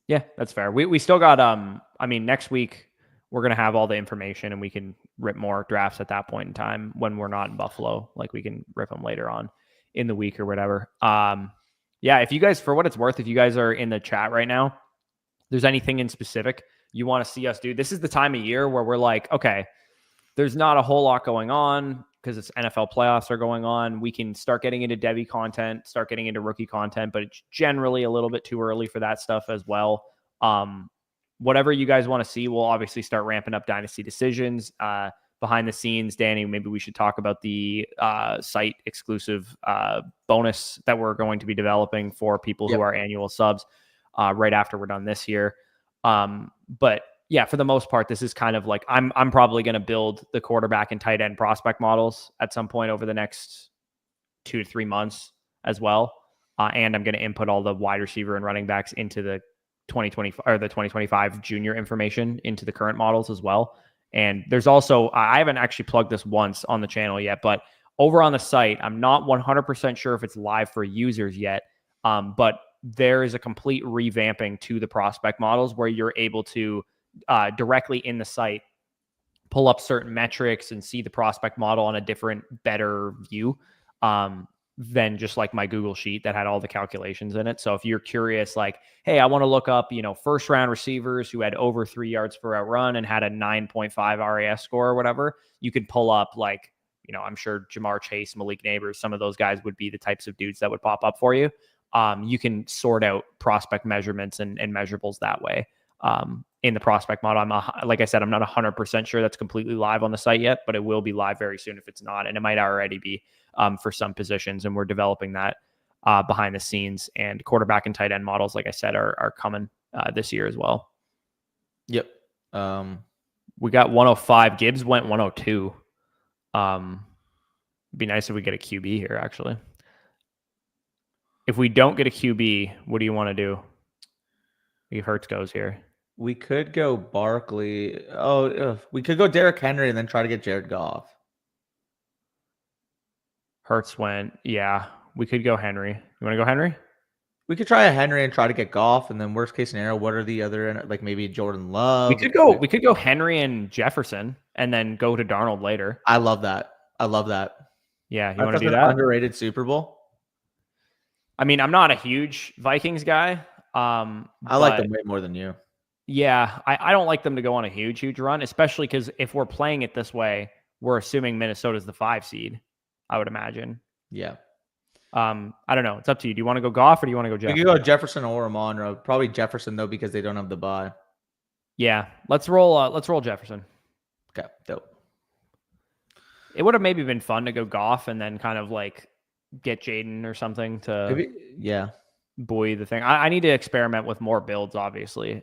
Yeah, that's fair. We still got I mean, next week we're gonna have all the information and we can rip more drafts at that point in time when we're not in Buffalo. Like we can rip them later on in the week or whatever. Yeah, if you guys, for what it's worth, if you guys are in the chat right now, there's anything in specific you want to see us do, this is the time of year where we're like, okay, there's not a whole lot going on because it's NFL playoffs are going on. We can start getting into Debbie content, start getting into rookie content, but it's generally a little bit too early for that stuff as well. Whatever you guys want to see, we'll obviously start ramping up Dynasty Decisions. Behind the scenes, Danny, maybe we should talk about the site exclusive bonus that we're going to be developing for people who are annual subs right after we're done this year. But yeah, for the most part, this is kind of like I'm probably going to build the quarterback and tight end prospect models at some point over the next 2 to 3 months as well. And I'm going to input all the wide receiver and running backs into the 2020 or the 2025 junior information into the current models as well. And there's also, I haven't actually plugged this once on the channel yet, but over on the site, I'm not 100% sure if it's live for users yet. But there is a complete revamping to the prospect models where you're able to directly in the site pull up certain metrics and see the prospect model on a different, better view. than just like my Google sheet that had all the calculations in it. So if you're curious, like, hey, I want to look up, first round receivers who had over 3 yards per route run and had a 9.5 RAS score or whatever, you could pull up like, I'm sure Jamar Chase, Malik Neighbors, some of those guys would be the types of dudes that would pop up for you. You can sort out prospect measurements and measurables that way. In the prospect model, like I said, I'm not 100% sure that's completely live on the site yet, but it will be live very soon if it's not, and it might already be for some positions, and we're developing that behind the scenes. And quarterback and tight end models, like I said, are coming this year as well. Yep. We got 105. Gibbs went 102. It'd be nice if we get a QB here, actually. If we don't get a QB, what do you want to do? If Hurts goes here. We could go Barkley. We could go Derrick Henry and then try to get Jared Goff. Hurts went. Yeah, we could go Henry. You want to go Henry? We could try a Henry and try to get Goff, and then worst case scenario, what are the other, like maybe Jordan Love? We could go Henry and Jefferson, and then go to Darnold later. I love that. Yeah, you want to do that? Underrated Super Bowl. I mean, I'm not a huge Vikings guy. I like them way more than you. Yeah, I don't like them to go on a huge run, especially because if we're playing it this way, we're assuming Minnesota's the 5 seed, I would imagine. Yeah. I don't know. It's up to you. Do you want to go Goff or do you want to go Jefferson? We could go Jefferson or Monroe. Probably Jefferson though, because they don't have the bye. Yeah, let's roll Jefferson. Okay, dope. It would have maybe been fun to go Goff and then kind of like get Jaden or something to buoy the thing. I need to experiment with more builds, obviously.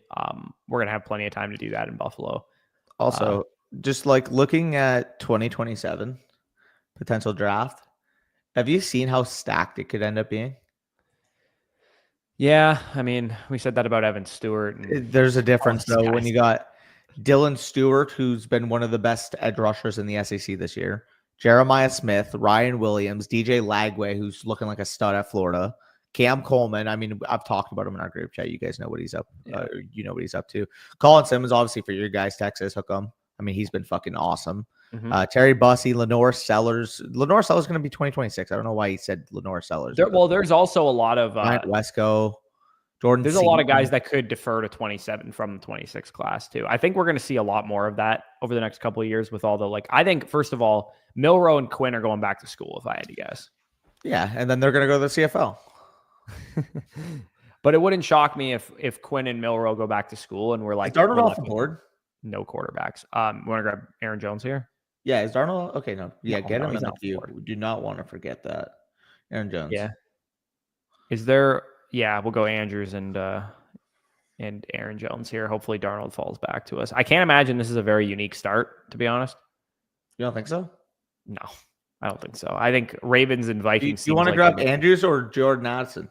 We're going to have plenty of time to do that in Buffalo. Also, just like looking at 2027 potential draft, have you seen how stacked it could end up being? Yeah, I mean, we said that about Evan Stewart. There's a difference, though, when you got Dylan Stewart, who's been one of the best edge rushers in the SEC this year, Jeremiah Smith, Ryan Williams, DJ Lagway, who's looking like a stud at Florida, Cam Coleman. I mean, I've talked about him in our group chat. You guys know what he's up. You know what he's up to. Colin Simmons, obviously, for your guys, Texas, hook him. I mean, he's been fucking awesome. Mm-hmm. Terry Bussey, Lenore Sellers. Lenore Sellers is going to be 2026. I don't know why he said Lenore Sellers. There's also a lot of Wesco, Jordan. There's a lot of guys that could defer to 27 from the 26 class too. I think we're going to see a lot more of that over the next couple of years with all the I think first of all, Milroe and Quinn are going back to school if I had to guess. Yeah, and then they're going to go to the CFL. But it wouldn't shock me if Quinn and Milroe go back to school and we're like Darnold off the board. No quarterbacks. Want to grab Aaron Jones here? Yeah, is Darnold okay? No, yeah, get him. He's up to you. Board. We do not want to forget that. Aaron Jones. Yeah. Is there? Yeah, we'll go Andrews and Aaron Jones here. Hopefully Darnold falls back to us. I can't imagine this is a very unique start, to be honest. You don't think so? No, I don't think so. I think Ravens and Vikings. Do you want to grab Andrews or Jordan Addison?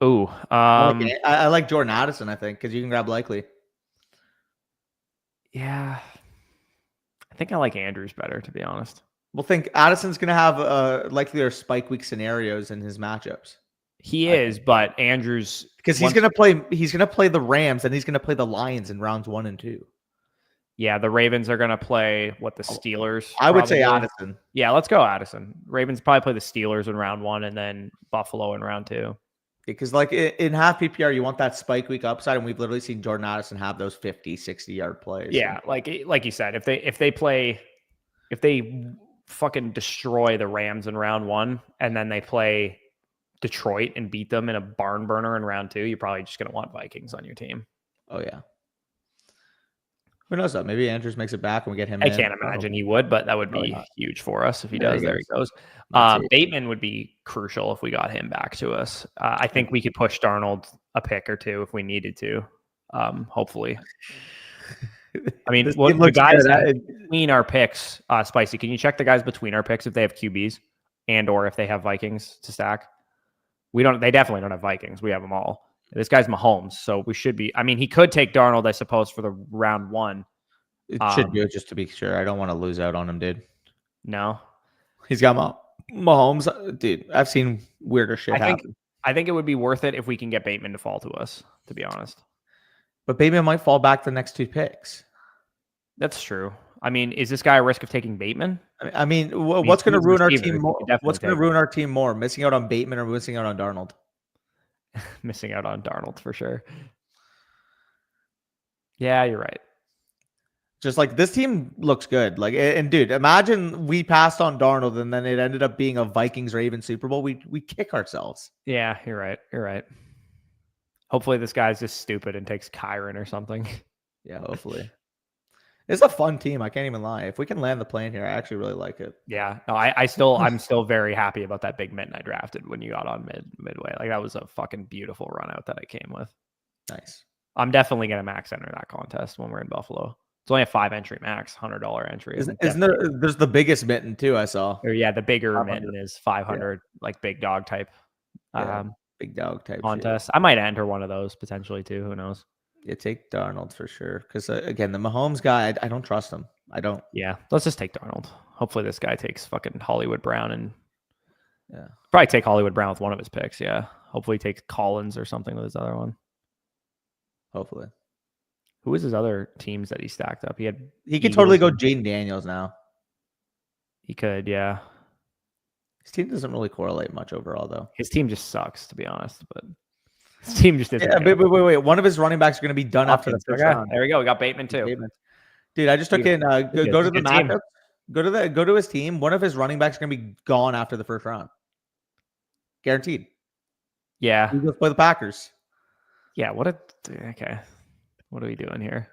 Ooh, I like Jordan Addison. I think because you can grab Likely. Yeah, I think I like Andrews better, to be honest. Well, think Addison's going to have likely or spike week scenarios in his matchups. He is, but Andrews because he's going to play the Rams and he's going to play the Lions in rounds 1 and 2. Yeah, the Ravens are going to play the Steelers. I would say Addison. Yeah, let's go Addison. Ravens probably play the Steelers in round 1 and then Buffalo in round 2. Because in half PPR, you want that spike week upside, and we've literally seen Jordan Addison have those 50, 60-yard plays. Yeah, like you said, if they fucking destroy the Rams in round 1 and then they play Detroit and beat them in a barn burner in round 2, you're probably just going to want Vikings on your team. Oh, yeah. Who knows though? Maybe Andrews makes it back and we get him. I can't imagine he would, but that would be huge for us if he does. There he goes. Bateman would be crucial if we got him back to us. I think we could push Darnold a pick or two if we needed to. Hopefully. I mean, the guys between our picks, Spicy, can you check the guys between our picks if they have QBs and or if they have Vikings to stack? They definitely don't have Vikings. We have them all. This guy's Mahomes, so we should be. I mean, he could take Darnold, I suppose, for the round 1. It should do it just to be sure. I don't want to lose out on him, dude. No, he's got Mahomes, dude. I've seen weirder shit happen. I think it would be worth it if we can get Bateman to fall to us, to be honest. But Bateman might fall back the next 2 picks. That's true. I mean, is this guy a risk of taking Bateman? I mean, what's going to ruin our team more? What's going to ruin our team more? Missing out on Bateman or missing out on Darnold? Missing out on Darnold for sure. Yeah, you're right. Just like this team looks good. Like, and dude, imagine we passed on Darnold and then it ended up being a Vikings-Ravens Super Bowl. We kick ourselves. Yeah, you're right. You're right. Hopefully this guy's just stupid and takes Kyron or something. Yeah, hopefully. It's a fun team. I can't even lie. If we can land the plane here, I actually really like it. Yeah. No, I'm still very happy about that big Mitten I drafted when you got on midway. Like that was a fucking beautiful run out that I came with. Nice. I'm definitely gonna max enter that contest when we're in Buffalo. It's only a 5 entry max, $100 entry. Isn't there? There's the biggest Mitten too. I saw. Or yeah, the bigger Mitten is 500, like big dog type. Big dog type contest. Shit. I might enter one of those potentially too. Who knows? Yeah, take Darnold for sure. Because again, the Mahomes guy, I don't trust him. I don't. Yeah, let's just take Darnold. Hopefully, this guy takes fucking Hollywood Brown and probably take Hollywood Brown with one of his picks. Yeah, hopefully, he takes Collins or something with his other one. Hopefully. Who was his other teams that he stacked up? He could totally go Jaden Daniels now. He could, yeah. His team doesn't really correlate much overall, though. His team just sucks, to be honest. But his team just isn't. Yeah, wait. One of his running backs are going to be done after the first round. There we go. We got Bateman too. Dude, I just took in. Go to the matchup. Go to his team. One of his running backs is going to be gone after the first round. Guaranteed. Yeah. He goes play the Packers. Yeah. Okay. What are we doing here?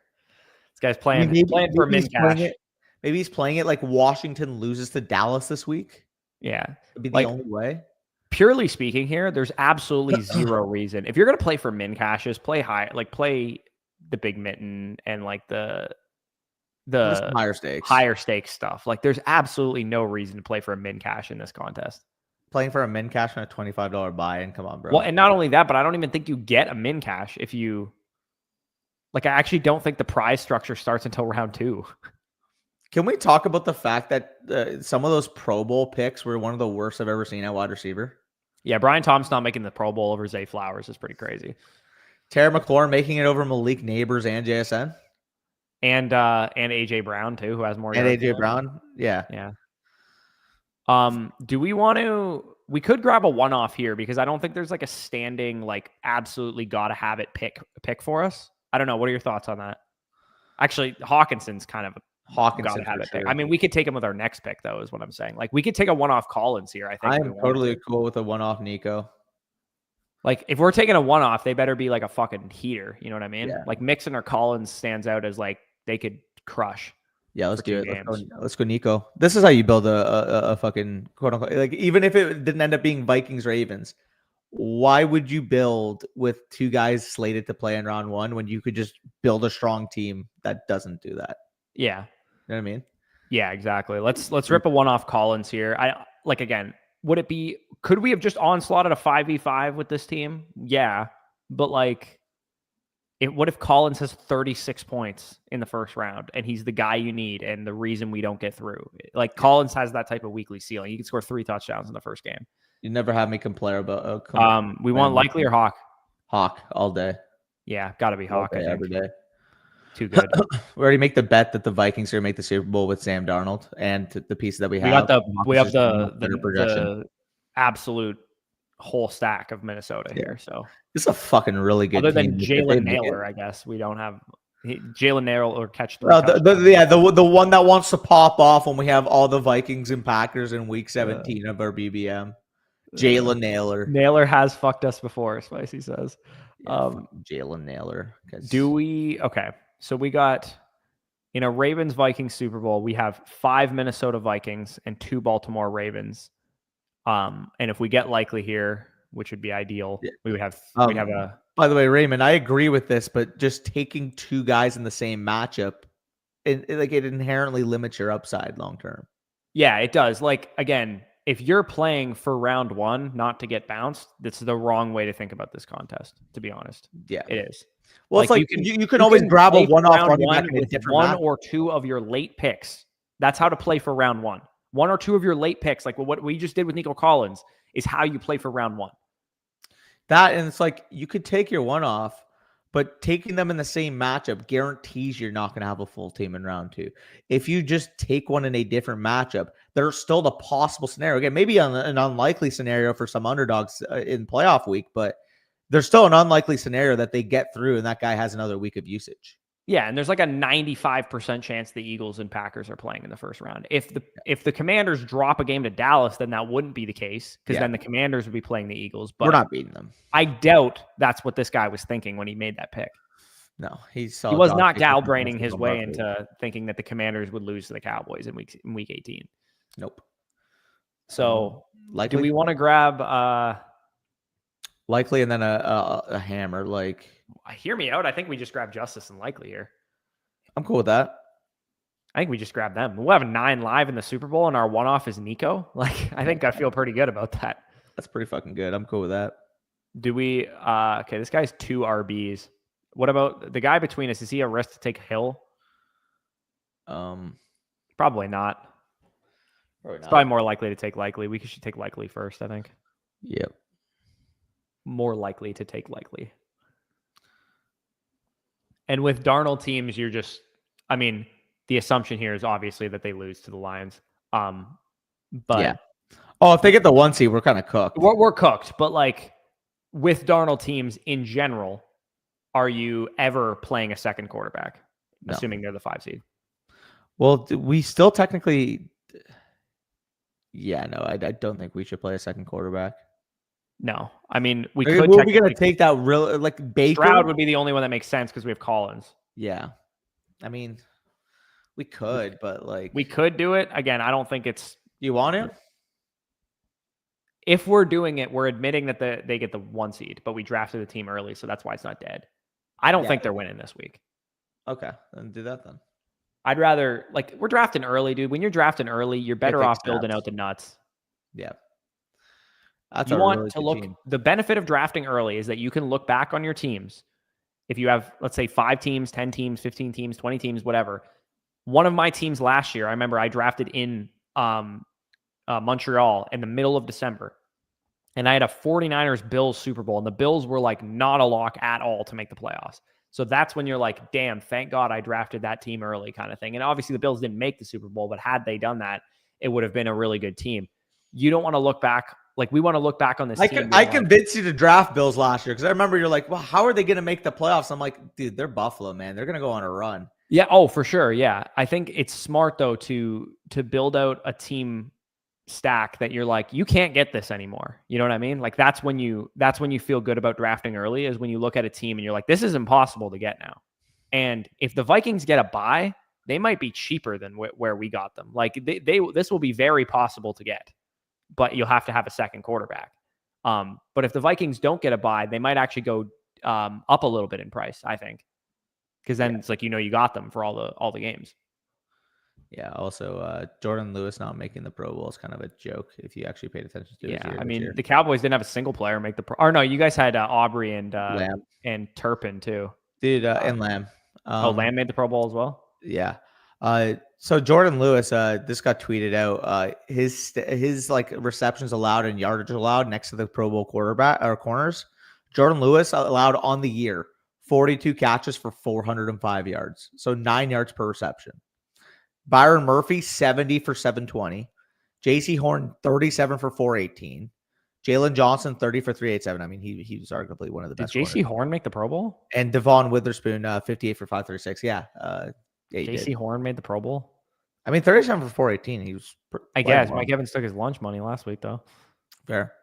This guy's playing for min cash. Maybe he's playing it like Washington loses to Dallas this week. Yeah. It'd be the only way. Purely speaking here, there's absolutely zero reason. If you're going to play for min cashes, play high, like play the big Mitten and like the higher stakes stuff. Like there's absolutely no reason to play for a min cash in this contest. Playing for a min cash on a $25 buy-in. Come on, bro. Well, and not only that, but I don't even think you get a min cash if you I actually don't think the prize structure starts until round 2. Can we talk about the fact that some of those Pro Bowl picks were one of the worst I've ever seen at wide receiver? Yeah, Brian Thompson not making the Pro Bowl over Zay Flowers is pretty crazy. Terry McLaurin making it over Malik Neighbors and JSN. And AJ Brown too, who has more. And AJ Brown, yeah. Do we want to? We could grab a one-off here because I don't think there's like a standing, like absolutely gotta have it pick for us. I don't know. What are your thoughts on that? Actually, Hawkinson's kind of gotta have it pick. I mean, we could take him with our next pick though, is what I'm saying. Like we could take a one-off Collins here. I think I'm totally cool with a one-off Nico. Like if we're taking a one-off, they better be like a fucking heater. You know what I mean? Yeah. Like Mixon or Collins stands out as like they could crush. Yeah, let's do it. Let's go, Nico. This is how you build a fucking quote unquote. Like even if it didn't end up being Vikings Ravens, why would you build with 2 guys slated to play in round 1 when you could just build a strong team that doesn't do that? Yeah, you know what I mean? Yeah, exactly. Let's rip a one-off Collins here. Again, could we have just onslaughted a 5v5 with this team? Yeah, but what if Collins has 36 points in the first round and he's the guy you need and the reason we don't get through? Like Collins has that type of weekly ceiling. He can score 3 touchdowns in the first game. You never have me complain about. We want likely or Hawk? Hawk all day. Yeah, got to be Hawk. I think. Every day. Too good. We already make the bet that the Vikings are going to make the Super Bowl with Sam Darnold and the piece that we have. We have the absolute whole stack of Minnesota here. So this is a fucking really good. Other than Jalen Naylor, I guess we don't have Jalen Naylor or catch. The one that wants to pop off when we have all the Vikings and Packers in week 17 of our BBM. Jalen Naylor. Naylor has fucked us before, Spicy says. Jalen Naylor. Do we? Okay. So we got in a Ravens-Vikings Super Bowl, we have 5 Minnesota Vikings and 2 Baltimore Ravens. And if we get likely here, which would be ideal, we would have a. By the way, Raymond, I agree with this, but just taking 2 guys in the same matchup, it inherently limits your upside long term. Yeah, it does. Again, if you're playing for round 1 not to get bounced, that's the wrong way to think about this contest, to be honest. Yeah, it is. Well, it's you can always grab a one-off running back in a different 1 or 2 of your late picks. That's how to play for round 1. 1 or 2 of your late picks, like what we just did with Nico Collins, is how you play for round 1. That, and it's you could take your one-off, But taking them in the same matchup guarantees you're not going to have a full team in round 2. If you just take one in a different matchup, there's still the possible scenario. Again, maybe an unlikely scenario for some underdogs in playoff week, but there's still an unlikely scenario that they get through and that guy has another week of usage. Yeah, and there's like a 95% chance the Eagles and Packers are playing in the first round. If the Commanders drop a game to Dallas, then that wouldn't be the case because then the Commanders would be playing the Eagles. But we're not beating them. I doubt that's what this guy was thinking when he made that pick. No, he was not Galbraining his way into thinking that the Commanders would lose to the Cowboys in week 18. Nope. So likely. Do we want to grab likely and then a hammer? Like, hear me out. I think we just grab Justice and Likely here. I'm cool with that. I think we just grab them. We'll have 9 live in the Super Bowl, and our one-off is Nico. Like, I think I feel pretty good about that. That's pretty fucking good. I'm cool with that. Do we? Okay, this guy's 2 RBs. What about the guy between us? Is he a risk to take Hill? Probably not. It's probably more likely to take Likely. We should take Likely first, I think. Yep. More likely to take Likely. And with Darnold teams, you're just, I mean, the assumption here is obviously that they lose to the Lions. But yeah. Oh, if they get the 1 seed, we're kind of cooked. We're cooked. But like with Darnold teams in general, are you ever playing a second quarterback, assuming they're the 5 seed? Well, we still technically, no, I don't think we should play a second quarterback. No, I mean we could. We're going to take that real like Baker. Stroud would be the only one that makes sense because we have Collins. Yeah, I mean, we could, but like we could do it again. I don't think it's. You want to? If we're doing it, we're admitting that they get the 1 seed, but we drafted the team early, so that's why it's not dead. I don't think they're winning this week. Okay, then do that then. I'd rather we're drafting early, dude. When you're drafting early, you're better off building out the nuts. Yeah. That's you want really to look. Team. The benefit of drafting early is that you can look back on your teams. If you have, let's say, 5 teams, 10 teams, 15 teams, 20 teams, whatever. One of my teams last year, I remember I drafted in Montreal in the middle of December. And I had a 49ers Bills Super Bowl. And the Bills were like not a lock at all to make the playoffs. So that's when you're like, damn, thank God I drafted that team early kind of thing. And obviously the Bills didn't make the Super Bowl, but had they done that, it would have been a really good team. You don't want to look back. Like, we want to look back on this team. I convinced you to draft Bills last year because I remember you're like, well, how are they going to make the playoffs? I'm like, dude, they're Buffalo, man. They're going to go on a run. Yeah. Oh, for sure. Yeah. I think it's smart, though, to build out a team stack that you're like, you can't get this anymore. You know what I mean? Like, that's when you feel good about drafting early, is when you look at a team and you're like, this is impossible to get now. And if the Vikings get a bye, they might be cheaper than where we got them. Like, this will be very possible to get. But you'll have to have a second quarterback. But if the Vikings don't get a bye, they might actually go up a little bit in price, I think. Because then it's like, you got them for all the games. Yeah. Also, Jordan Lewis not making the Pro Bowl is kind of a joke if you actually paid attention to it. Yeah, I mean, the Cowboys didn't have a single player make the Pro. Or no, you guys had Aubrey and Turpin too. Dude, and Lamb. Lamb made the Pro Bowl as well? Yeah. So Jordan Lewis, this got tweeted out. His like receptions allowed and yardage allowed next to the Pro Bowl quarterback or corners. Jordan Lewis allowed on the year 42 catches for 405 yards, so 9 yards per reception. Byron Murphy 70 for 720. J.C. Horn 37 for 418. Jalen Johnson 30 for 387. I mean, he was arguably one of the best. Did J.C. Horn make the Pro Bowl? And Devon Witherspoon 58 for 536. Yeah. J.C. Horn made the Pro Bowl? I mean, 37 for 418. He was. I guess Mike Evans took his lunch money last week, though. Fair.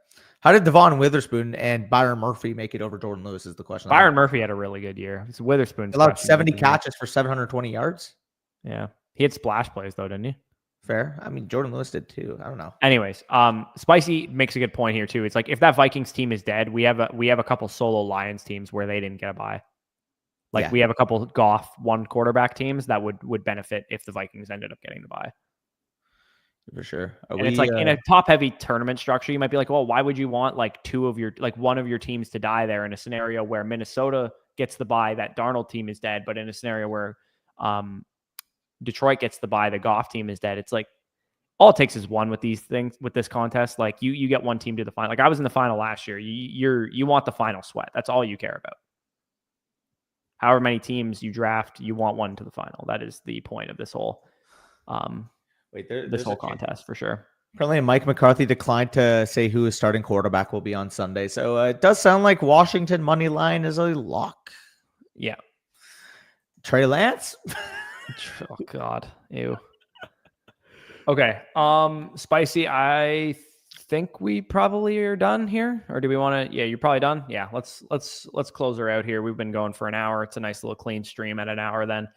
How did Devon Witherspoon and Byron Murphy make it over Jordan Lewis? Is the question. Byron Murphy had a really good year. It's Witherspoon allowed 70 catches for 720 yards. Yeah, he had splash plays though, didn't he? Fair. I mean, Jordan Lewis did too. I don't know. Anyways, Spicy makes a good point here too. It's like if that Vikings team is dead, we have a couple solo Lions teams where they didn't get a bye. Like we have a couple Goff one quarterback teams that would benefit if the Vikings ended up getting the bye. For sure. It's like in a top heavy tournament structure, you might be like, well, why would you want like one of your teams to die there in a scenario where Minnesota gets the bye, that Darnold team is dead, but in a scenario where Detroit gets the bye, the Goff team is dead. It's like all it takes is one with these things, with this contest. Like you get one team to the final. Like I was in the final last year. You want the final sweat. That's all you care about. however many teams you draft, you want one to the final. That is the point of this whole this whole contest for sure. Apparently, Mike McCarthy declined to say who his starting quarterback will be on Sunday. So it does sound like Washington money line is a lock. Yeah. Trey Lance? Oh God. Ew. Okay. Spicy, I think we probably are done here. Or do we want to? Yeah, you're probably done. Yeah, let's close her out here. We've been going for an hour. It's a nice little clean stream at an hour then.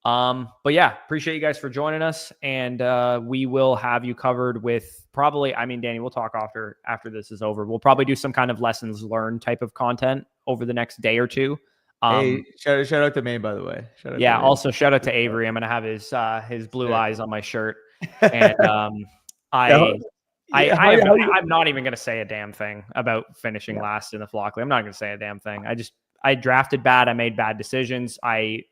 But yeah, appreciate you guys for joining us, and we will have you covered with probably, I mean, Danny, we'll talk after this is over. We'll probably do some kind of lessons learned type of content over the next day or two. Hey, shout out to Maine, by the way. Also shout out to Avery. I'm gonna have his blue eyes on my shirt, and I'm not even gonna say a damn thing about finishing last in the Flock League. I'm not gonna say a damn thing. I drafted bad. I made bad decisions.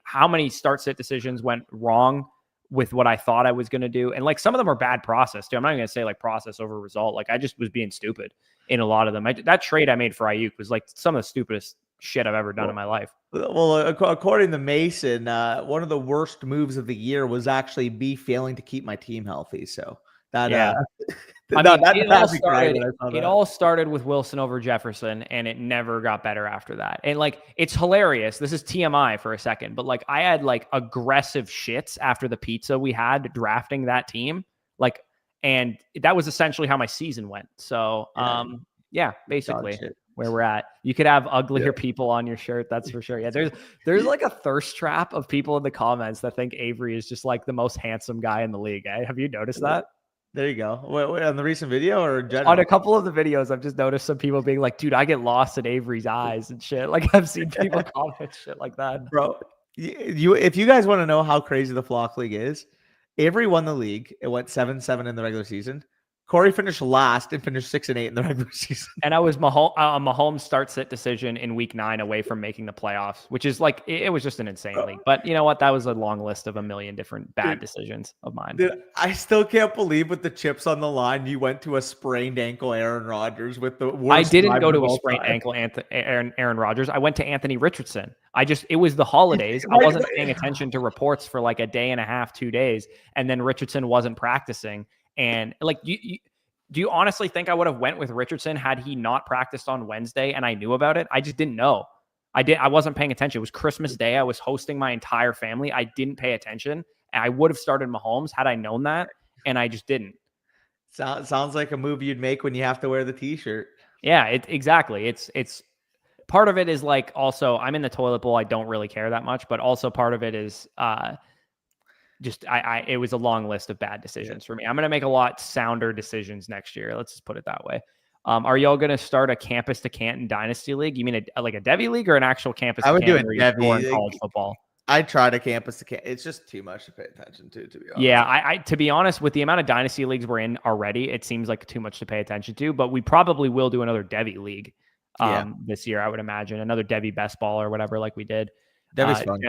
How many start-sit decisions went wrong with what I thought I was going to do? And like some of them are bad process too. I'm not going to say like process over result. Like I just was being stupid in a lot of them. That trade I made for Ayuk was like some of the stupidest shit I've ever done in my life. Well, according to Mason, one of the worst moves of the year was actually me failing to keep my team healthy. So that, it all started with Wilson over Jefferson, and it never got better after that. And like, it's hilarious. This is TMI for a second, but like, I had like aggressive shits after the pizza we had drafting that team. Like, and that was essentially how my season went. So, basically where we're at. You could have uglier people on your shirt. That's for sure. Yeah. There's like a thirst trap of people in the comments that think Avery is just like the most handsome guy in the league. Eh? Have you noticed that? There you go. Wait, on the recent video or in general? On a couple of the videos, I've just noticed some people being like, dude, I get lost in Avery's eyes and shit. Like I've seen people comment shit like that. Bro, if you guys want to know how crazy the Flock League is, Avery won the league. It went 7-7 in the regular season. Corey finished last and finished 6-8 in the regular season. And I was Mahomes start-sit decision in week 9 away from making the playoffs, which is like, it was just an insane league. But you know what? That was a long list of a million different bad decisions of mine. Dude, I still can't believe with the chips on the line, you went to a sprained ankle Aaron Rodgers with the worst. I didn't go to a sprained ankle Aaron Rodgers. I went to Anthony Richardson. It was the holidays. I wasn't paying attention to reports for like a day and a half, 2 days. And then Richardson wasn't practicing. And like, do you honestly think I would have went with Richardson had he not practiced on Wednesday and I knew about it? I just didn't know. I wasn't paying attention. It was Christmas Day. I was hosting my entire family. I didn't pay attention. I would have started Mahomes had I known that, and I just didn't. Sounds like a move you'd make when you have to wear the t-shirt. Yeah, exactly. It's part of it is like, also I'm in the toilet bowl. I don't really care that much, but also part of it is it was a long list of bad decisions for me. I'm going to make a lot sounder decisions next year. Let's just put it that way. Are y'all going to start a campus to Canton dynasty league? You mean like a Devi league or an actual campus? I would do a Devi college football. I tried a campus to Canton. It's just too much to pay attention to be honest. Yeah. I to be honest, with the amount of dynasty leagues we're in already, it seems like too much to pay attention to, but we probably will do another Devi league this year. I would imagine another Devi best ball or whatever, like we did. Devi's fun.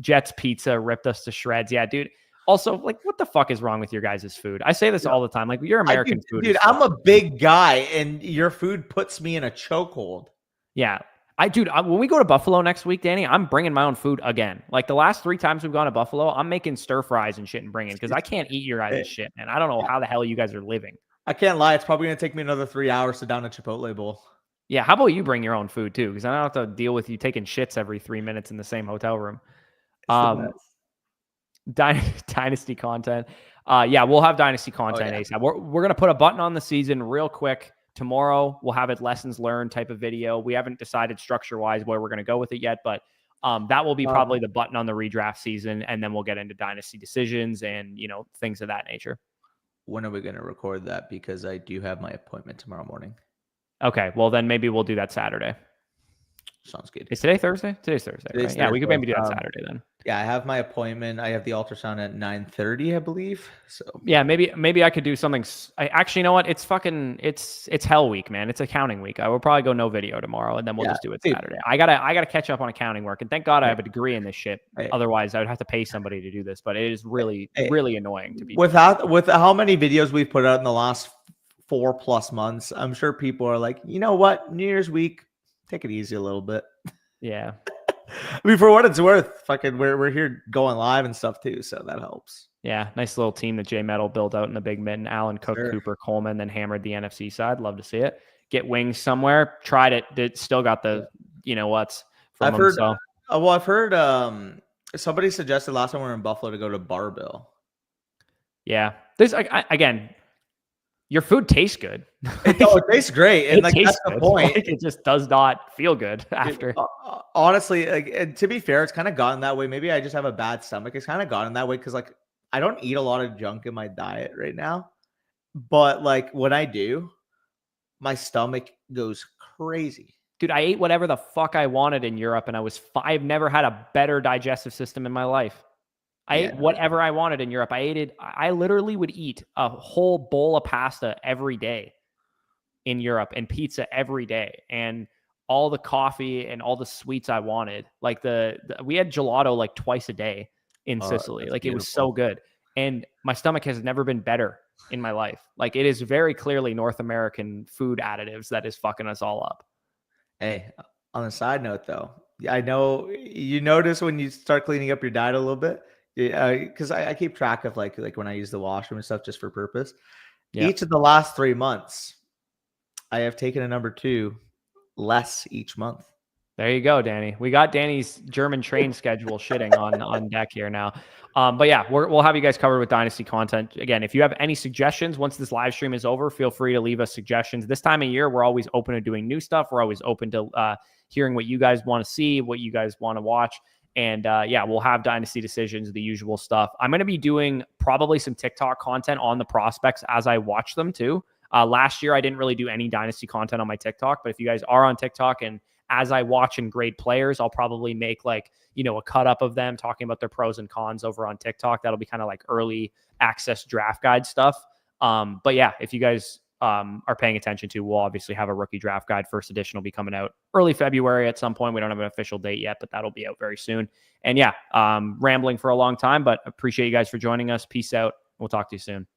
Jets pizza ripped us to shreds. Yeah, dude. Also, like, what the fuck is wrong with your guys' food? I say this all the time. Like, your American food. Dude, I'm a big guy, and your food puts me in a chokehold. Yeah. When we go to Buffalo next week, Danny, I'm bringing my own food again. Like, the last 3 times we've gone to Buffalo, I'm making stir fries and shit and bringing, because I can't eat your guys' shit, man. I don't know how the hell you guys are living. I can't lie. It's probably going to take me another 3 hours to down a Chipotle bowl. Yeah, how about you bring your own food, too? Because I don't have to deal with you taking shits every 3 minutes in the same hotel room. Dynasty content. We'll have dynasty content ASAP. We're gonna put a button on the season real quick tomorrow. We'll have it lessons learned type of video. We haven't decided structure wise where we're gonna go with it yet, but that will be probably the button on the redraft season, and then we'll get into dynasty decisions and things of that nature. When are we gonna record that? Because I do have my appointment tomorrow morning. Okay, well then maybe we'll do that Saturday. Sounds good. Is today Thursday? Today's Thursday, right? Yeah, we could maybe do that Saturday then. Yeah, I have my appointment. I have the ultrasound at 9:30, I believe. So yeah, maybe I could do something. Actually, you know what? It's hell week, man. It's accounting week. I will probably go no video tomorrow, and then we'll just do it Saturday. I gotta catch up on accounting work, and thank God I have a degree in this shit. Otherwise, I would have to pay somebody to do this. But it is really annoying to be with how many videos we've put out in the last 4+ months. I'm sure people are like, you know what? New Year's week, take it easy a little bit. Yeah. I mean, for what it's worth, fucking, we're here going live and stuff too, so that helps. Yeah, nice little team that J Metal built out in the Big Mitten. Allen Cook, Sure. Cooper, Coleman, then hammered the NFC side. Love to see it. Get wings somewhere. Tried it. Did still got the what's from I've heard. So. Well, I've heard. Somebody suggested last time we were in Buffalo to go to Barbell. Yeah, there's again. Your food tastes good. It tastes great, and like that's the point. Like, it just does not feel good after. Honestly, like, to be fair, it's kind of gotten that way. Maybe I just have a bad stomach. It's kind of gotten that way because like I don't eat a lot of junk in my diet right now, but like when I do, my stomach goes crazy. Dude, I ate whatever the fuck I wanted in Europe, and I've never had a better digestive system in my life. I ate whatever I wanted in Europe. I literally would eat a whole bowl of pasta every day in Europe and pizza every day and all the coffee and all the sweets I wanted. Like we had gelato like twice a day in Sicily. Like beautiful. It was so good. And my stomach has never been better in my life. Like it is very clearly North American food additives that is fucking us all up. Hey, on a side note though, I know you notice when you start cleaning up your diet a little bit, because I keep track of like when I use the washroom and stuff just for purpose. Yep. Each of the last 3 months, I have taken a number 2 less each month. There you go, Danny. We got Danny's German train schedule shitting on deck here now. But yeah, we'll have you guys covered with Dynasty content. Again, if you have any suggestions, once this live stream is over, feel free to leave us suggestions. This time of year, we're always open to doing new stuff. We're always open to hearing what you guys want to see, what you guys want to watch. And yeah, we'll have Dynasty decisions, the usual stuff. I'm going to be doing probably some TikTok content on the prospects as I watch them too. Last year, I didn't really do any Dynasty content on my TikTok, but if you guys are on TikTok and as I watch and grade players, I'll probably make like, a cut up of them talking about their pros and cons over on TikTok. That'll be kind of like early access draft guide stuff. But yeah, if you guys are paying attention to, we'll obviously have a rookie draft guide. First edition will be coming out early February at some point. We don't have an official date yet, but that'll be out very soon. And yeah, rambling for a long time, but appreciate you guys for joining us. Peace out. We'll talk to you soon.